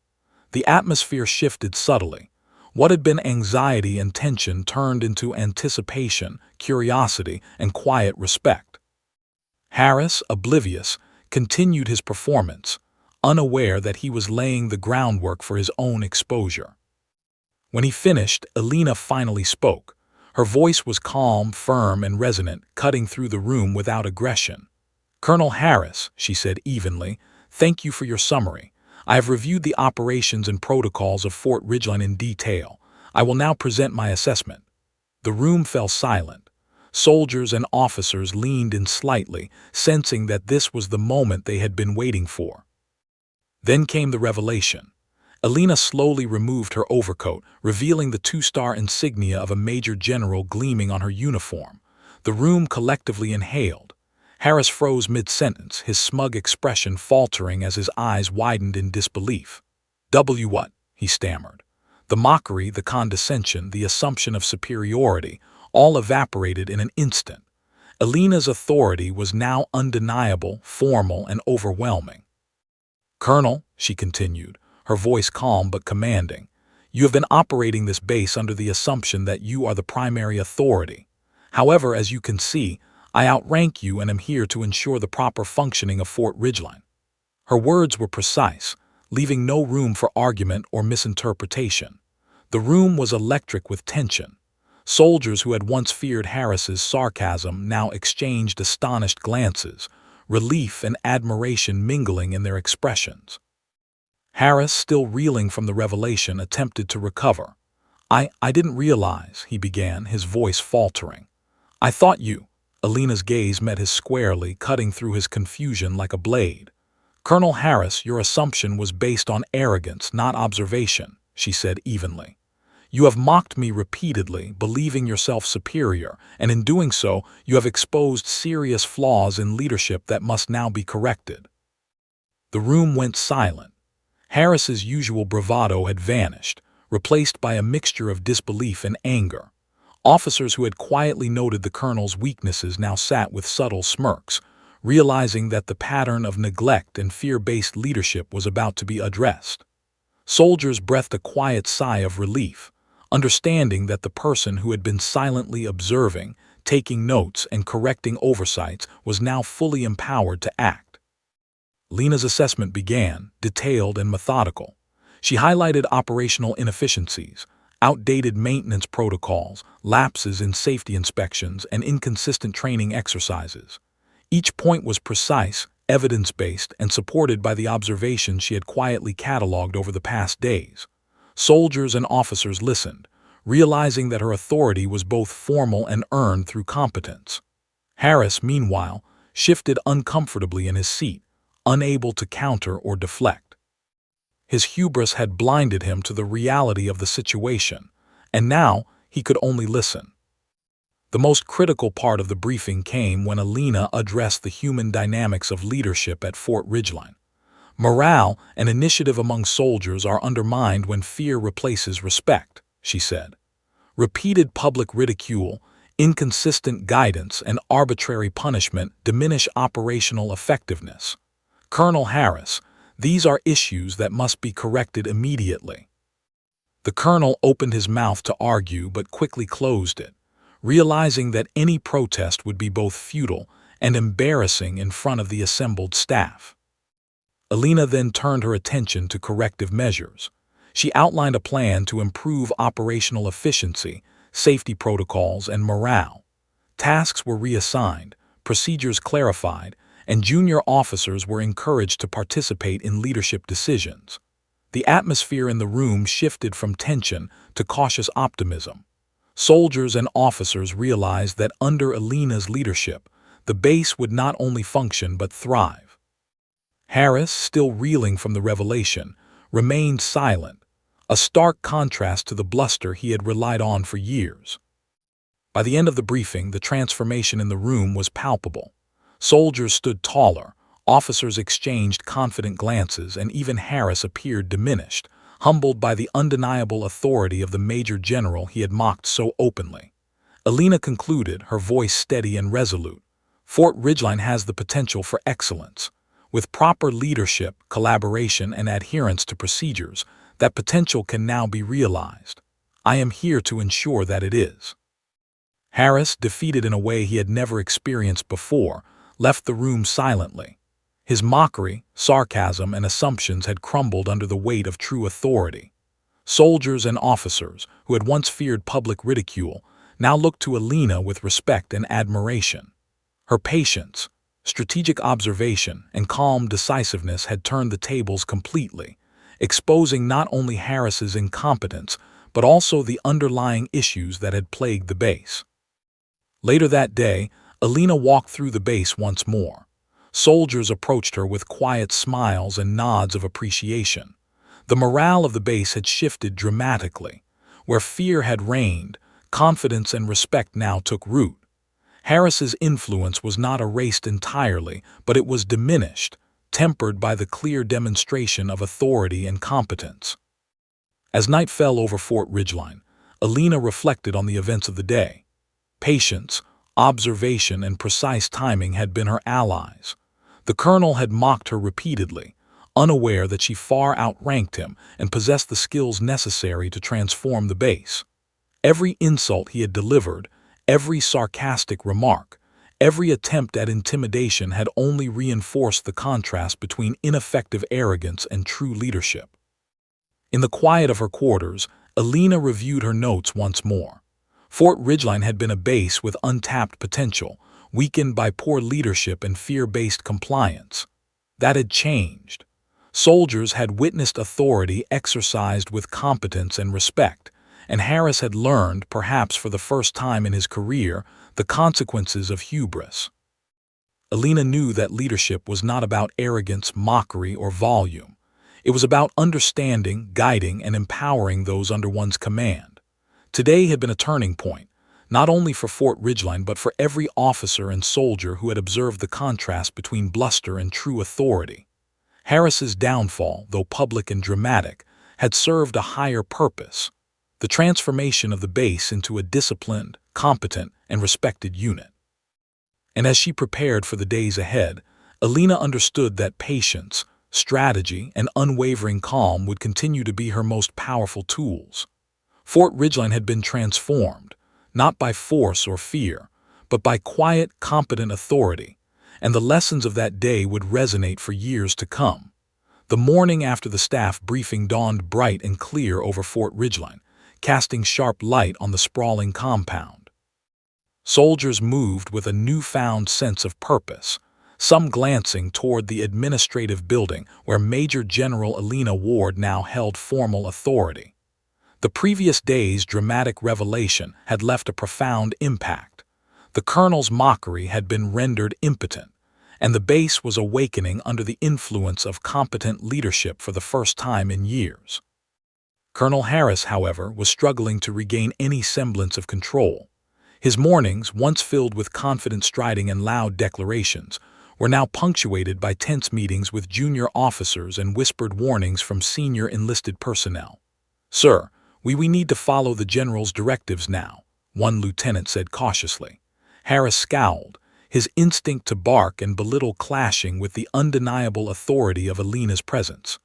The atmosphere shifted subtly. What had been anxiety and tension turned into anticipation, curiosity, and quiet respect. Harris, oblivious, continued his performance, unaware that he was laying the groundwork for his own exposure. When he finished, Alina finally spoke. Her voice was calm, firm, and resonant, cutting through the room without aggression. "Colonel Harris," she said evenly, "thank you for your summary. I have reviewed the operations and protocols of Fort Ridgeline in detail. I will now present my assessment." The room fell silent. Soldiers and officers leaned in slightly, sensing that this was the moment they had been waiting for. Then came the revelation. Alina slowly removed her overcoat, revealing the two-star insignia of a major general gleaming on her uniform. The room collectively inhaled. Harris froze mid-sentence, his smug expression faltering as his eyes widened in disbelief. What?" he stammered. The mockery, the condescension, the assumption of superiority, all evaporated in an instant. Alina's authority was now undeniable, formal, and overwhelming. "Colonel," she continued, her voice calm but commanding, "you have been operating this base under the assumption that you are the primary authority. However, as you can see, I outrank you and am here to ensure the proper functioning of Fort Ridgeline." Her words were precise, leaving no room for argument or misinterpretation. The room was electric with tension. Soldiers who had once feared Harris's sarcasm now exchanged astonished glances, relief and admiration mingling in their expressions. Harris, still reeling from the revelation, attempted to recover. I didn't realize," he began, his voice faltering. "I thought you—" Alina's gaze met his squarely, cutting through his confusion like a blade. "Colonel Harris, your assumption was based on arrogance, not observation," she said evenly. "You have mocked me repeatedly, believing yourself superior, and in doing so, you have exposed serious flaws in leadership that must now be corrected." The room went silent. Harris's usual bravado had vanished, replaced by a mixture of disbelief and anger. Officers who had quietly noted the colonel's weaknesses now sat with subtle smirks, realizing that the pattern of neglect and fear-based leadership was about to be addressed. Soldiers breathed a quiet sigh of relief, understanding that the person who had been silently observing, taking notes, and correcting oversights was now fully empowered to act. Lena's assessment began, detailed and methodical. She highlighted operational inefficiencies, outdated maintenance protocols, lapses in safety inspections, and inconsistent training exercises. Each point was precise, evidence-based, and supported by the observations she had quietly cataloged over the past days. Soldiers and officers listened, realizing that her authority was both formal and earned through competence. Harris, meanwhile, shifted uncomfortably in his seat, unable to counter or deflect. His hubris had blinded him to the reality of the situation, and now he could only listen. The most critical part of the briefing came when Alina addressed the human dynamics of leadership at Fort Ridgeline. "Morale and initiative among soldiers are undermined when fear replaces respect," she said. "Repeated public ridicule, inconsistent guidance, and arbitrary punishment diminish operational effectiveness. Colonel Harris, these are issues that must be corrected immediately." The colonel opened his mouth to argue but quickly closed it, realizing that any protest would be both futile and embarrassing in front of the assembled staff. Alina then turned her attention to corrective measures. She outlined a plan to improve operational efficiency, safety protocols, and morale. Tasks were reassigned, procedures clarified, and junior officers were encouraged to participate in leadership decisions. The atmosphere in the room shifted from tension to cautious optimism. Soldiers and officers realized that under Alina's leadership, the base would not only function but thrive. Harris, still reeling from the revelation, remained silent, a stark contrast to the bluster he had relied on for years. By the end of the briefing, the transformation in the room was palpable. Soldiers stood taller, officers exchanged confident glances, and even Harris appeared diminished, humbled by the undeniable authority of the major general he had mocked so openly. Alina concluded, her voice steady and resolute. Fort Ridgeline has the potential for excellence. With proper leadership, collaboration, and adherence to procedures, that potential can now be realized. I am here to ensure that it is. Harris, defeated in a way he had never experienced before, left the room silently. His mockery, sarcasm, and assumptions had crumbled under the weight of true authority. Soldiers and officers, who had once feared public ridicule, now looked to Alina with respect and admiration. Her patience, strategic observation, and calm decisiveness had turned the tables completely, exposing not only Harris's incompetence, but also the underlying issues that had plagued the base. Later that day, Alina walked through the base once more. Soldiers approached her with quiet smiles and nods of appreciation. The morale of the base had shifted dramatically. Where fear had reigned, confidence and respect now took root. Harris's influence was not erased entirely, but it was diminished, tempered by the clear demonstration of authority and competence. As night fell over Fort Ridgeline, Alina reflected on the events of the day. Patience, observation, and precise timing had been her allies. The colonel had mocked her repeatedly, unaware that she far outranked him and possessed the skills necessary to transform the base. Every insult he had delivered, every sarcastic remark, every attempt at intimidation had only reinforced the contrast between ineffective arrogance and true leadership. In the quiet of her quarters, Alina reviewed her notes once more. Fort Ridgeline had been a base with untapped potential, weakened by poor leadership and fear-based compliance. That had changed. Soldiers had witnessed authority exercised with competence and respect, and Harris had learned, perhaps for the first time in his career, the consequences of hubris. Alina knew that leadership was not about arrogance, mockery, or volume. It was about understanding, guiding, and empowering those under one's command. Today had been a turning point, not only for Fort Ridgeline but for every officer and soldier who had observed the contrast between bluster and true authority. Harris's downfall, though public and dramatic, had served a higher purpose: the transformation of the base into a disciplined, competent, and respected unit. And as she prepared for the days ahead, Alina understood that patience, strategy, and unwavering calm would continue to be her most powerful tools. Fort Ridgeline had been transformed, not by force or fear, but by quiet, competent authority, and the lessons of that day would resonate for years to come. The morning after the staff briefing dawned bright and clear over Fort Ridgeline, casting sharp light on the sprawling compound. Soldiers moved with a newfound sense of purpose, some glancing toward the administrative building where Major General Alina Ward now held formal authority. The previous day's dramatic revelation had left a profound impact. The colonel's mockery had been rendered impotent, and the base was awakening under the influence of competent leadership for the first time in years. Colonel Harris, however, was struggling to regain any semblance of control. His mornings, once filled with confident striding and loud declarations, were now punctuated by tense meetings with junior officers and whispered warnings from senior enlisted personnel. "Sir, we need to follow the general's directives now," one lieutenant said cautiously. Harris scowled, his instinct to bark and belittle clashing with the undeniable authority of Alina's presence.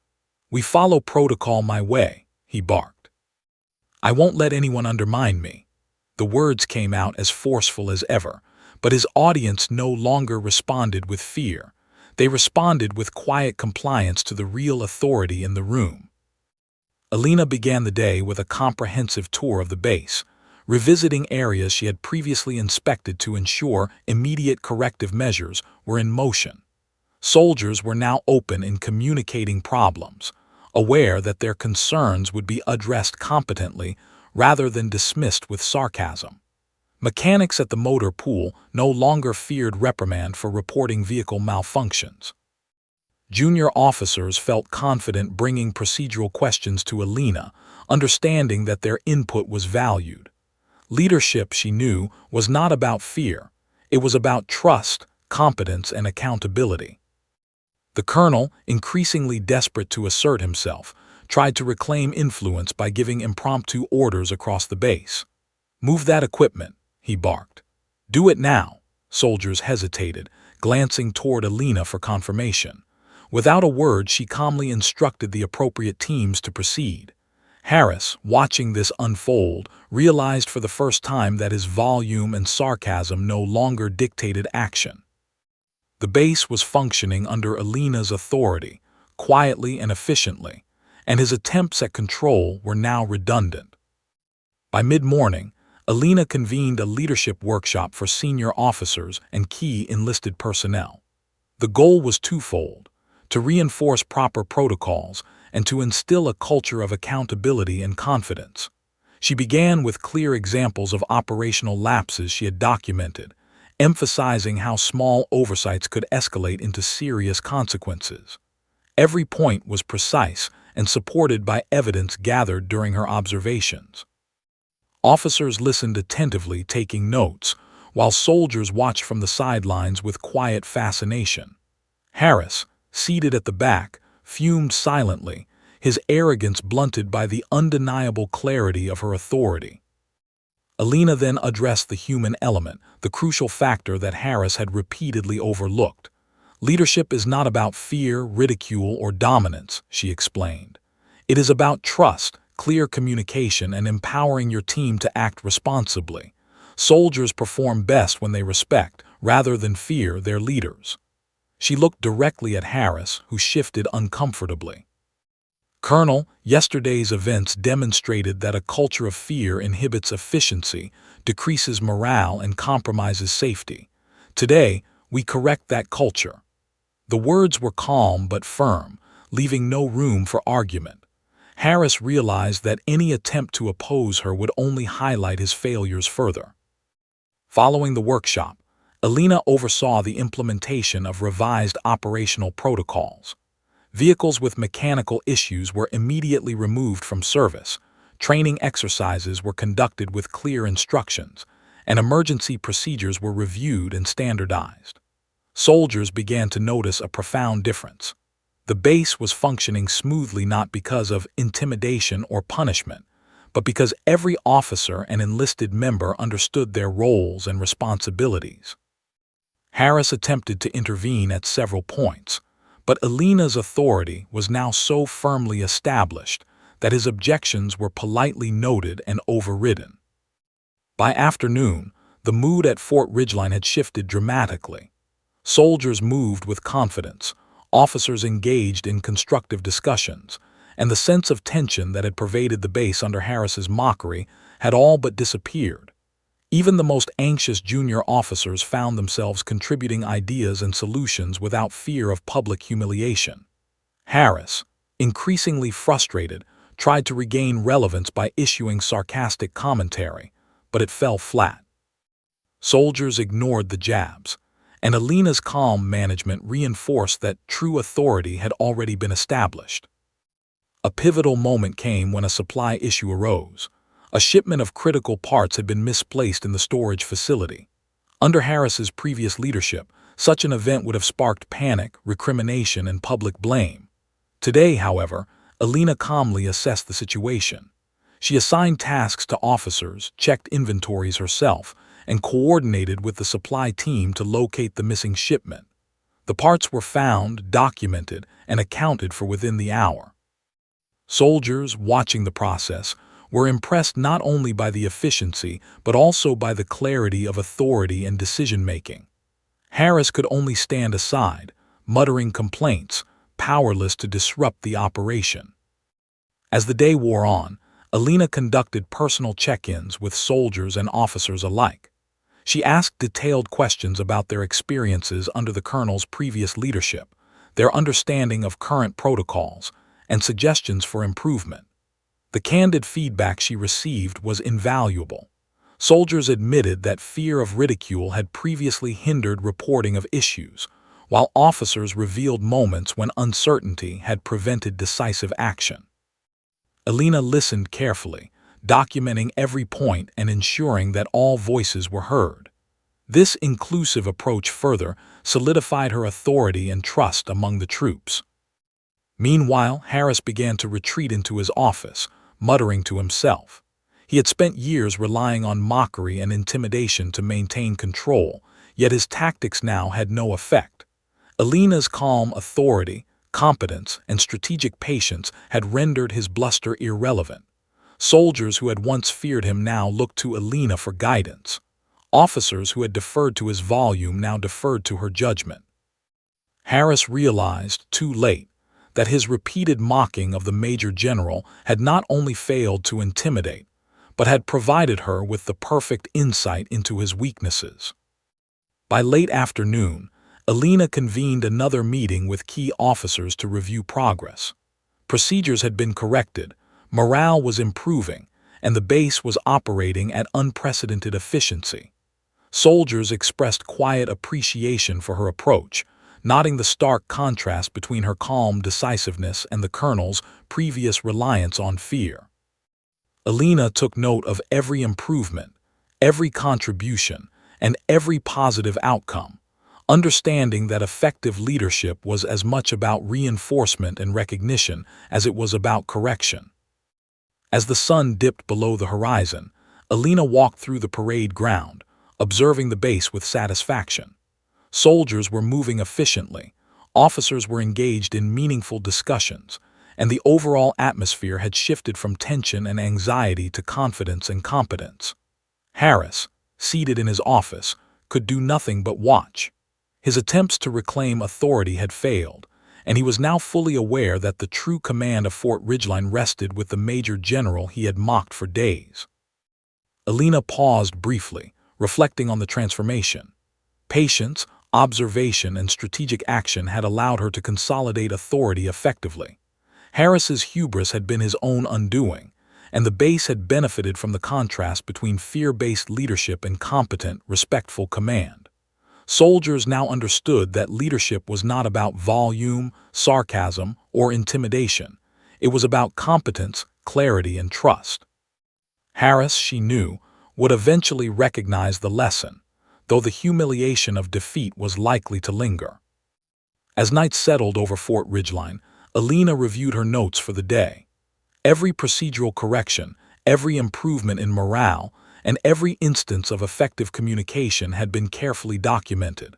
"We follow protocol my way," he barked. "I won't let anyone undermine me." The words came out as forceful as ever, but his audience no longer responded with fear. They responded with quiet compliance to the real authority in the room. Alina began the day with a comprehensive tour of the base. revisiting areas she had previously inspected to ensure immediate corrective measures were in motion. Soldiers were now open in communicating problems, aware that their concerns would be addressed competently rather than dismissed with sarcasm. Mechanics at the motor pool no longer feared reprimand for reporting vehicle malfunctions. Junior officers felt confident bringing procedural questions to Alina, understanding that their input was valued. Leadership, she knew, was not about fear. It was about trust, competence, and accountability. The colonel, increasingly desperate to assert himself, tried to reclaim influence by giving impromptu orders across the base. "Move that equipment," he barked. "Do it now." Soldiers hesitated, glancing toward Alina for confirmation. Without a word, she calmly instructed the appropriate teams to proceed. Harris, watching this unfold, realized for the first time that his volume and sarcasm no longer dictated action. The base was functioning under Alina's authority, quietly and efficiently, and his attempts at control were now redundant. By mid-morning, Alina convened a leadership workshop for senior officers and key enlisted personnel. The goal was twofold: to reinforce proper protocols and to instill a culture of accountability and confidence. She began with clear examples of operational lapses she had documented, emphasizing how small oversights could escalate into serious consequences. Every point was precise and supported by evidence gathered during her observations. Officers listened attentively, taking notes, while soldiers watched from the sidelines with quiet fascination. Harris, seated at the back, fumed silently, his arrogance blunted by the undeniable clarity of her authority. Alina then addressed the human element, the crucial factor that Harris had repeatedly overlooked. "Leadership is not about fear, ridicule, or dominance," she explained. "It is about trust, clear communication, and empowering your team to act responsibly. Soldiers perform best when they respect, rather than fear, their leaders." She looked directly at Harris, who shifted uncomfortably. "Colonel, yesterday's events demonstrated that a culture of fear inhibits efficiency, decreases morale, and compromises safety. Today, we correct that culture." The words were calm but firm, leaving no room for argument. Harris realized that any attempt to oppose her would only highlight his failures further. Following the workshop, Alina oversaw the implementation of revised operational protocols. Vehicles with mechanical issues were immediately removed from service, training exercises were conducted with clear instructions, and emergency procedures were reviewed and standardized. Soldiers began to notice a profound difference. The base was functioning smoothly not because of intimidation or punishment, but because every officer and enlisted member understood their roles and responsibilities. Harris attempted to intervene at several points, but Alina's authority was now so firmly established that his objections were politely noted and overridden. By afternoon, the mood at Fort Ridgeline had shifted dramatically. Soldiers moved with confidence, officers engaged in constructive discussions, and the sense of tension that had pervaded the base under Harris's mockery had all but disappeared. Even the most anxious junior officers found themselves contributing ideas and solutions without fear of public humiliation. Harris, increasingly frustrated, tried to regain relevance by issuing sarcastic commentary, but it fell flat. Soldiers ignored the jabs, and Alina's calm management reinforced that true authority had already been established. A pivotal moment came when a supply issue arose. A shipment of critical parts had been misplaced in the storage facility. Under Harris's previous leadership, such an event would have sparked panic, recrimination, and public blame. Today, however, Alina calmly assessed the situation. She assigned tasks to officers, checked inventories herself, and coordinated with the supply team to locate the missing shipment. The parts were found, documented, and accounted for within the hour. Soldiers, watching the process, were impressed not only by the efficiency but also by the clarity of authority and decision-making. Harris could only stand aside, muttering complaints, powerless to disrupt the operation. As the day wore on, Alina conducted personal check-ins with soldiers and officers alike. She asked detailed questions about their experiences under the colonel's previous leadership, their understanding of current protocols, and suggestions for improvement. The candid feedback she received was invaluable. Soldiers admitted that fear of ridicule had previously hindered reporting of issues, while officers revealed moments when uncertainty had prevented decisive action. Alina listened carefully, documenting every point and ensuring that all voices were heard. This inclusive approach further solidified her authority and trust among the troops. Meanwhile, Harris began to retreat into his office, muttering to himself. He had spent years relying on mockery and intimidation to maintain control, yet his tactics now had no effect. Alina's calm authority, competence, and strategic patience had rendered his bluster irrelevant. Soldiers who had once feared him now looked to Alina for guidance. Officers who had deferred to his volume now deferred to her judgment. Harris realized, too late, that his repeated mocking of the Major General had not only failed to intimidate, but had provided her with the perfect insight into his weaknesses. By late afternoon, Alina convened another meeting with key officers to review progress. Procedures had been corrected, morale was improving, and the base was operating at unprecedented efficiency. Soldiers expressed quiet appreciation for her approach, noting the stark contrast between her calm decisiveness and the colonel's previous reliance on fear. Alina took note of every improvement, every contribution, and every positive outcome, understanding that effective leadership was as much about reinforcement and recognition as it was about correction. As the sun dipped below the horizon, Alina walked through the parade ground, observing the base with satisfaction. Soldiers were moving efficiently, officers were engaged in meaningful discussions, and the overall atmosphere had shifted from tension and anxiety to confidence and competence. Harris, seated in his office, could do nothing but watch. His attempts to reclaim authority had failed, and he was now fully aware that the true command of Fort Ridgeline rested with the Major General he had mocked for days. Alina paused briefly, reflecting on the transformation. Patience, observation, and strategic action had allowed her to consolidate authority effectively. Harris's hubris had been his own undoing, and the base had benefited from the contrast between fear-based leadership and competent, respectful command. Soldiers now understood that leadership was not about volume, sarcasm, or intimidation. It was about competence, clarity, and trust. Harris, she knew, would eventually recognize the lesson, though the humiliation of defeat was likely to linger. As night settled over Fort Ridgeline, Alina reviewed her notes for the day. Every procedural correction, every improvement in morale, and every instance of effective communication had been carefully documented.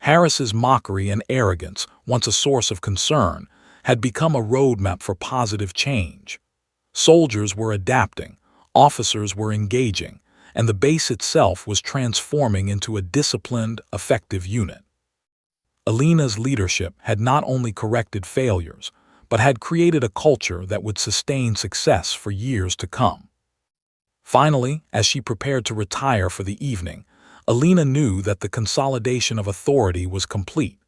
Harris's mockery and arrogance, once a source of concern, had become a roadmap for positive change. Soldiers were adapting, officers were engaging, and the base itself was transforming into a disciplined, effective unit. Alina's leadership had not only corrected failures, but had created a culture that would sustain success for years to come. Finally, as she prepared to retire for the evening, Alina knew that the consolidation of authority was complete.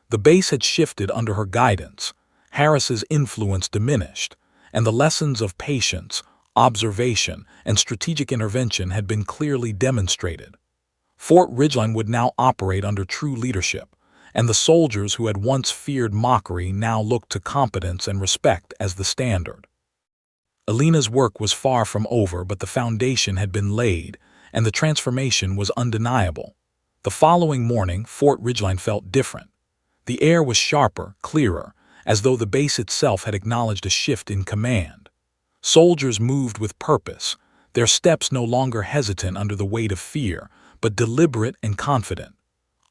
The base had shifted under her guidance, Harris's influence diminished, and the lessons of patience, observation, and strategic intervention had been clearly demonstrated. Fort Ridgeline would now operate under true leadership, and the soldiers who had once feared mockery now looked to competence and respect as the standard. Alina's work was far from over, but the foundation had been laid, and the transformation was undeniable. The following morning, Fort Ridgeline felt different. The air was sharper, clearer, as though the base itself had acknowledged a shift in command. Soldiers moved with purpose, their steps no longer hesitant under the weight of fear, but deliberate and confident.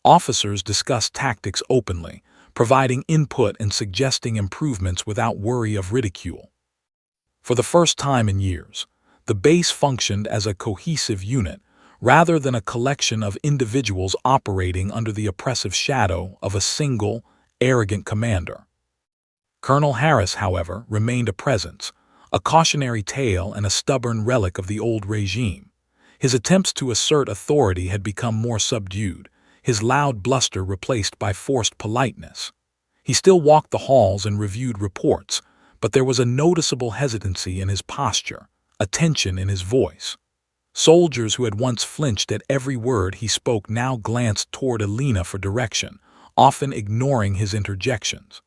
Officers discussed tactics openly, providing input and suggesting improvements without worry of ridicule. For the first time in years, the base functioned as a cohesive unit, rather than a collection of individuals operating under the oppressive shadow of a single, arrogant commander. Colonel Harris, however, remained a presence, a cautionary tale and a stubborn relic of the old regime. His attempts to assert authority had become more subdued, his loud bluster replaced by forced politeness. He still walked the halls and reviewed reports, but there was a noticeable hesitancy in his posture, a tension in his voice. Soldiers who had once flinched at every word he spoke now glanced toward Alina for direction, often ignoring his interjections.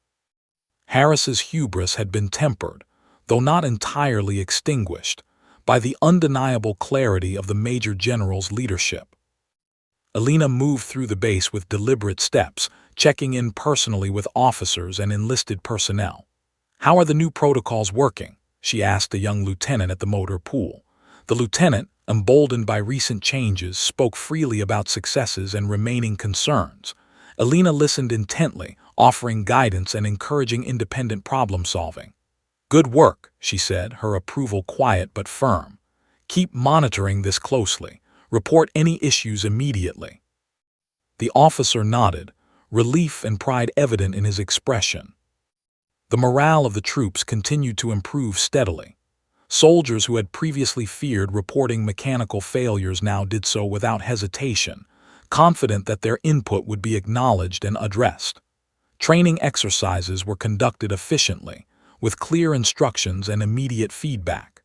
Harris's hubris had been tempered, though not entirely extinguished, by the undeniable clarity of the Major General's leadership. Alina moved through the base with deliberate steps, checking in personally with officers and enlisted personnel. "How are the new protocols working?" she asked a young lieutenant at the motor pool. The lieutenant, emboldened by recent changes, spoke freely about successes and remaining concerns. Alina listened intently, offering guidance and encouraging independent problem-solving. "Good work," she said, her approval quiet but firm. "Keep monitoring this closely. Report any issues immediately." The officer nodded, relief and pride evident in his expression. The morale of the troops continued to improve steadily. Soldiers who had previously feared reporting mechanical failures now did so without hesitation, confident that their input would be acknowledged and addressed. Training exercises were conducted efficiently, with clear instructions and immediate feedback.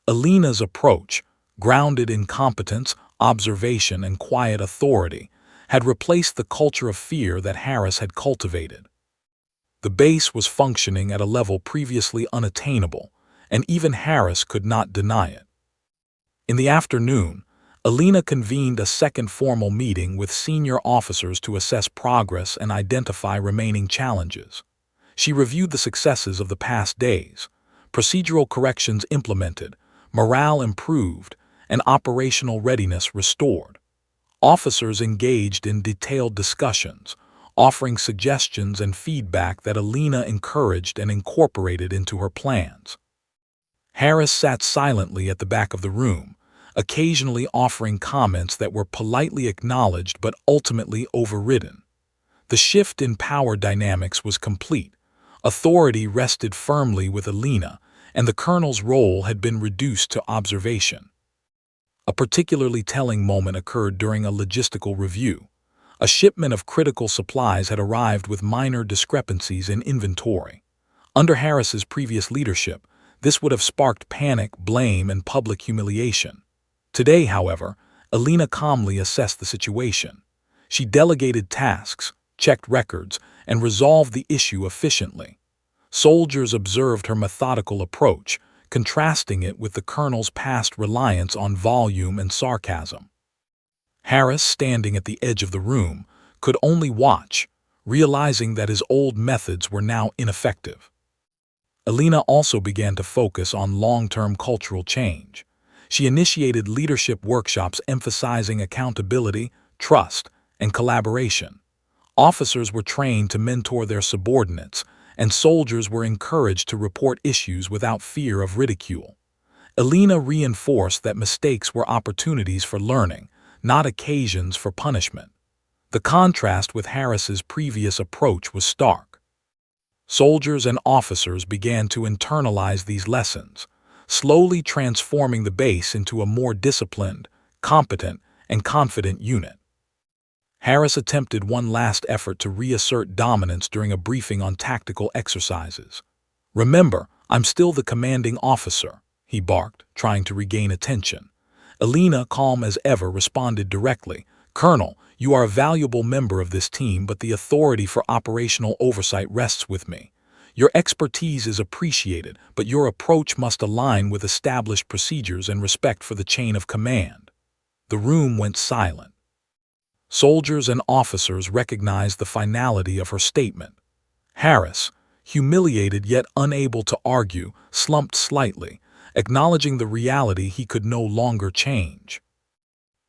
Alina's approach, grounded in competence, observation, and quiet authority, had replaced the culture of fear that Harris had cultivated. The base was functioning at a level previously unattainable, and even Harris could not deny it. In the afternoon, Alina convened a second formal meeting with senior officers to assess progress and identify remaining challenges. She reviewed the successes of the past days, procedural corrections implemented, morale improved, and operational readiness restored. Officers engaged in detailed discussions, offering suggestions and feedback that Alina encouraged and incorporated into her plans. Harris sat silently at the back of the room, occasionally offering comments that were politely acknowledged but ultimately overridden. The shift in power dynamics was complete. Authority rested firmly with Alina, and the colonel's role had been reduced to observation. A particularly telling moment occurred during a logistical review. A shipment of critical supplies had arrived with minor discrepancies in inventory. Under Harris's previous leadership, this would have sparked panic, blame, and public humiliation. Today, however, Alina calmly assessed the situation. She delegated tasks, checked records, and resolved the issue efficiently. Soldiers observed her methodical approach, contrasting it with the colonel's past reliance on volume and sarcasm. Harris, standing at the edge of the room, could only watch, realizing that his old methods were now ineffective. Alina also began to focus on long-term cultural change. She initiated leadership workshops emphasizing accountability, trust, and collaboration. Officers were trained to mentor their subordinates, and soldiers were encouraged to report issues without fear of ridicule. Alina reinforced that mistakes were opportunities for learning, not occasions for punishment. The contrast with Harris's previous approach was stark. Soldiers and officers began to internalize these lessons, slowly transforming the base into a more disciplined, competent, and confident unit. Harris attempted one last effort to reassert dominance during a briefing on tactical exercises. "Remember, I'm still the commanding officer," he barked, trying to regain attention. Alina, calm as ever, responded directly, "Colonel, you are a valuable member of this team, but the authority for operational oversight rests with me. Your expertise is appreciated, but your approach must align with established procedures and respect for the chain of command." The room went silent. Soldiers and officers recognized the finality of her statement. Harris, humiliated yet unable to argue, slumped slightly, acknowledging the reality he could no longer change.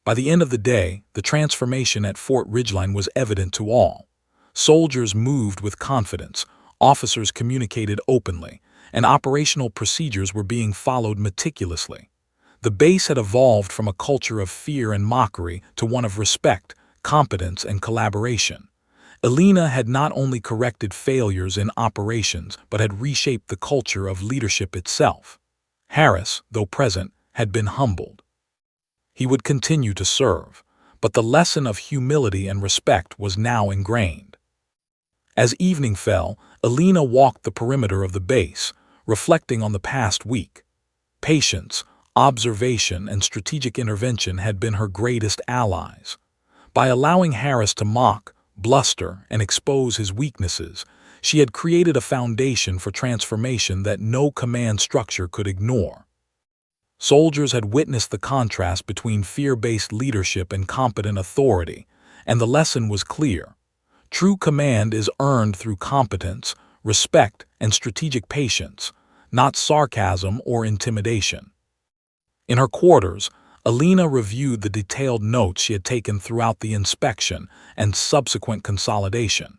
By the end of the day, the transformation at Fort Ridgeline was evident to all. Soldiers moved with confidence, officers communicated openly, and operational procedures were being followed meticulously. The base had evolved from a culture of fear and mockery to one of respect, competence, and collaboration. Alina had not only corrected failures in operations but had reshaped the culture of leadership itself. Harris, though present, had been humbled. He would continue to serve, but the lesson of humility and respect was now ingrained. As evening fell, Alina walked the perimeter of the base, reflecting on the past week. Patience, observation, and strategic intervention had been her greatest allies. By allowing Harris to mock, bluster, and expose his weaknesses, she had created a foundation for transformation that no command structure could ignore. Soldiers had witnessed the contrast between fear-based leadership and competent authority, and the lesson was clear. True command is earned through competence, respect, and strategic patience, not sarcasm or intimidation. In her quarters, Alina reviewed the detailed notes she had taken throughout the inspection and subsequent consolidation.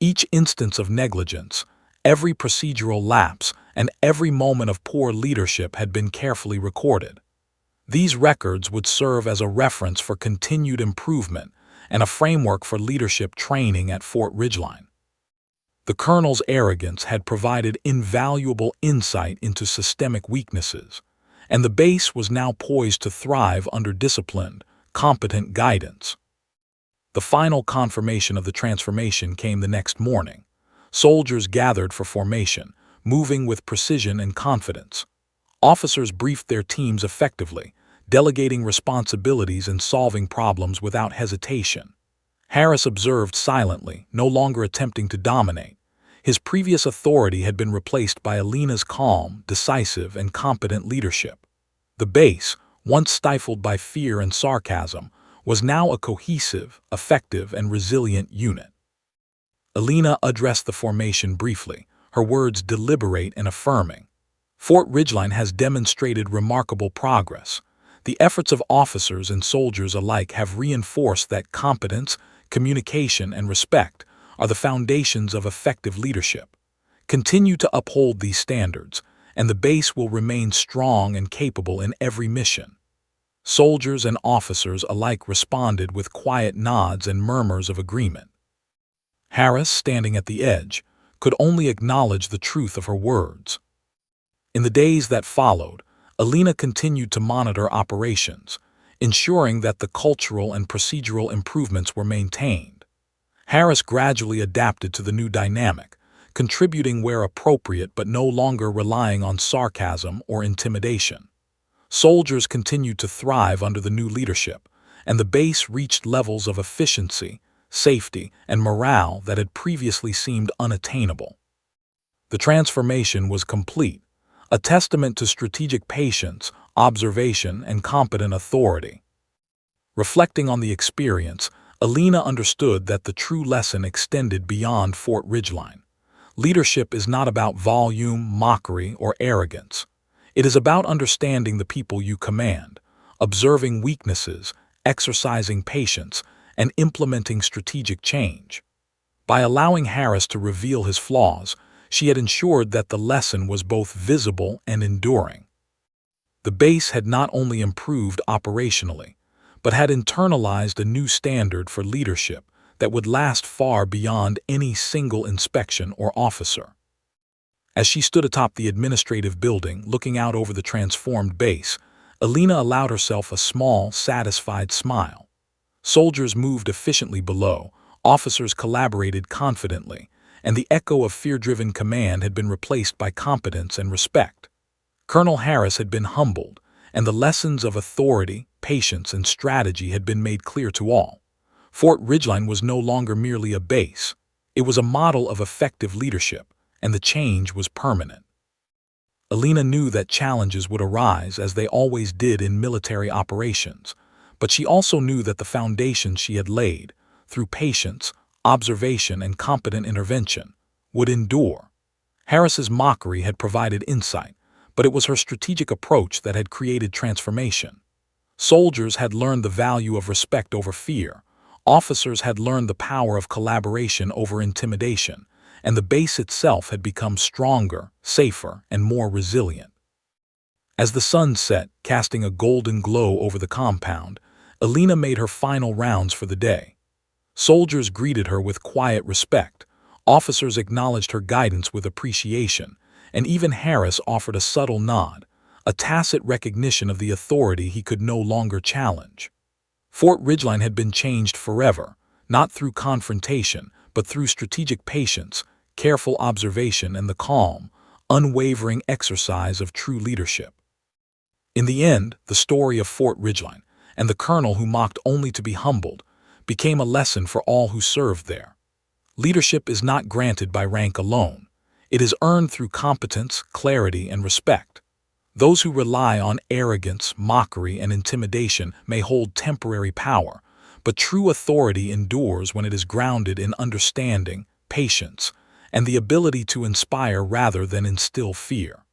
Each instance of negligence, every procedural lapse, and every moment of poor leadership had been carefully recorded. These records would serve as a reference for continued improvement and a framework for leadership training at Fort Ridgeline. The colonel's arrogance had provided invaluable insight into systemic weaknesses, and the base was now poised to thrive under disciplined, competent guidance. The final confirmation of the transformation came the next morning. Soldiers gathered for formation, moving with precision and confidence. Officers briefed their teams effectively, delegating responsibilities and solving problems without hesitation. Harris observed silently, no longer attempting to dominate. His previous authority had been replaced by Alina's calm, decisive, and competent leadership. The base, once stifled by fear and sarcasm, was now a cohesive, effective, and resilient unit. Alina addressed the formation briefly, her words deliberate and affirming. Fort Ridgeline has demonstrated remarkable progress. The efforts of officers and soldiers alike have reinforced that competence, communication, and respect are the foundations of effective leadership. Continue to uphold these standards, and the base will remain strong and capable in every mission. Soldiers and officers alike responded with quiet nods and murmurs of agreement. Harris, standing at the edge, could only acknowledge the truth of her words. In the days that followed, Alina continued to monitor operations, ensuring that the cultural and procedural improvements were maintained. Harris gradually adapted to the new dynamic, contributing where appropriate but no longer relying on sarcasm or intimidation. Soldiers continued to thrive under the new leadership, and the base reached levels of efficiency, safety, and morale that had previously seemed unattainable. The transformation was complete, a testament to strategic patience, observation, and competent authority. Reflecting on the experience, Alina understood that the true lesson extended beyond Fort Ridgeline. Leadership is not about volume, mockery, or arrogance. It is about understanding the people you command, observing weaknesses, exercising patience, and implementing strategic change. By allowing Harris to reveal his flaws, she had ensured that the lesson was both visible and enduring. The base had not only improved operationally, but had internalized a new standard for leadership that would last far beyond any single inspection or officer. As she stood atop the administrative building, looking out over the transformed base, Alina allowed herself a small, satisfied smile. Soldiers moved efficiently below, officers collaborated confidently, and the echo of fear-driven command had been replaced by competence and respect. Colonel Harris had been humbled, and the lessons of authority, patience, and strategy had been made clear to all. Fort Ridgeline was no longer merely a base. It was a model of effective leadership, and the change was permanent. Alina knew that challenges would arise as they always did in military operations, but she also knew that the foundation she had laid, through patience, observation, and competent intervention, would endure. Harris's mockery had provided insight, but it was her strategic approach that had created transformation. Soldiers had learned the value of respect over fear, officers had learned the power of collaboration over intimidation, and the base itself had become stronger, safer, and more resilient. As the sun set, casting a golden glow over the compound, Alina made her final rounds for the day. Soldiers greeted her with quiet respect, officers acknowledged her guidance with appreciation, and even Harris offered a subtle nod, a tacit recognition of the authority he could no longer challenge. Fort Ridgeline had been changed forever, not through confrontation, but through strategic patience, careful observation, and the calm, unwavering exercise of true leadership. In the end, the story of Fort Ridgeline, and the colonel who mocked only to be humbled, became a lesson for all who served there. Leadership is not granted by rank alone. It is earned through competence, clarity, and respect. Those who rely on arrogance, mockery, and intimidation may hold temporary power, but true authority endures when it is grounded in understanding, patience, and the ability to inspire rather than instill fear.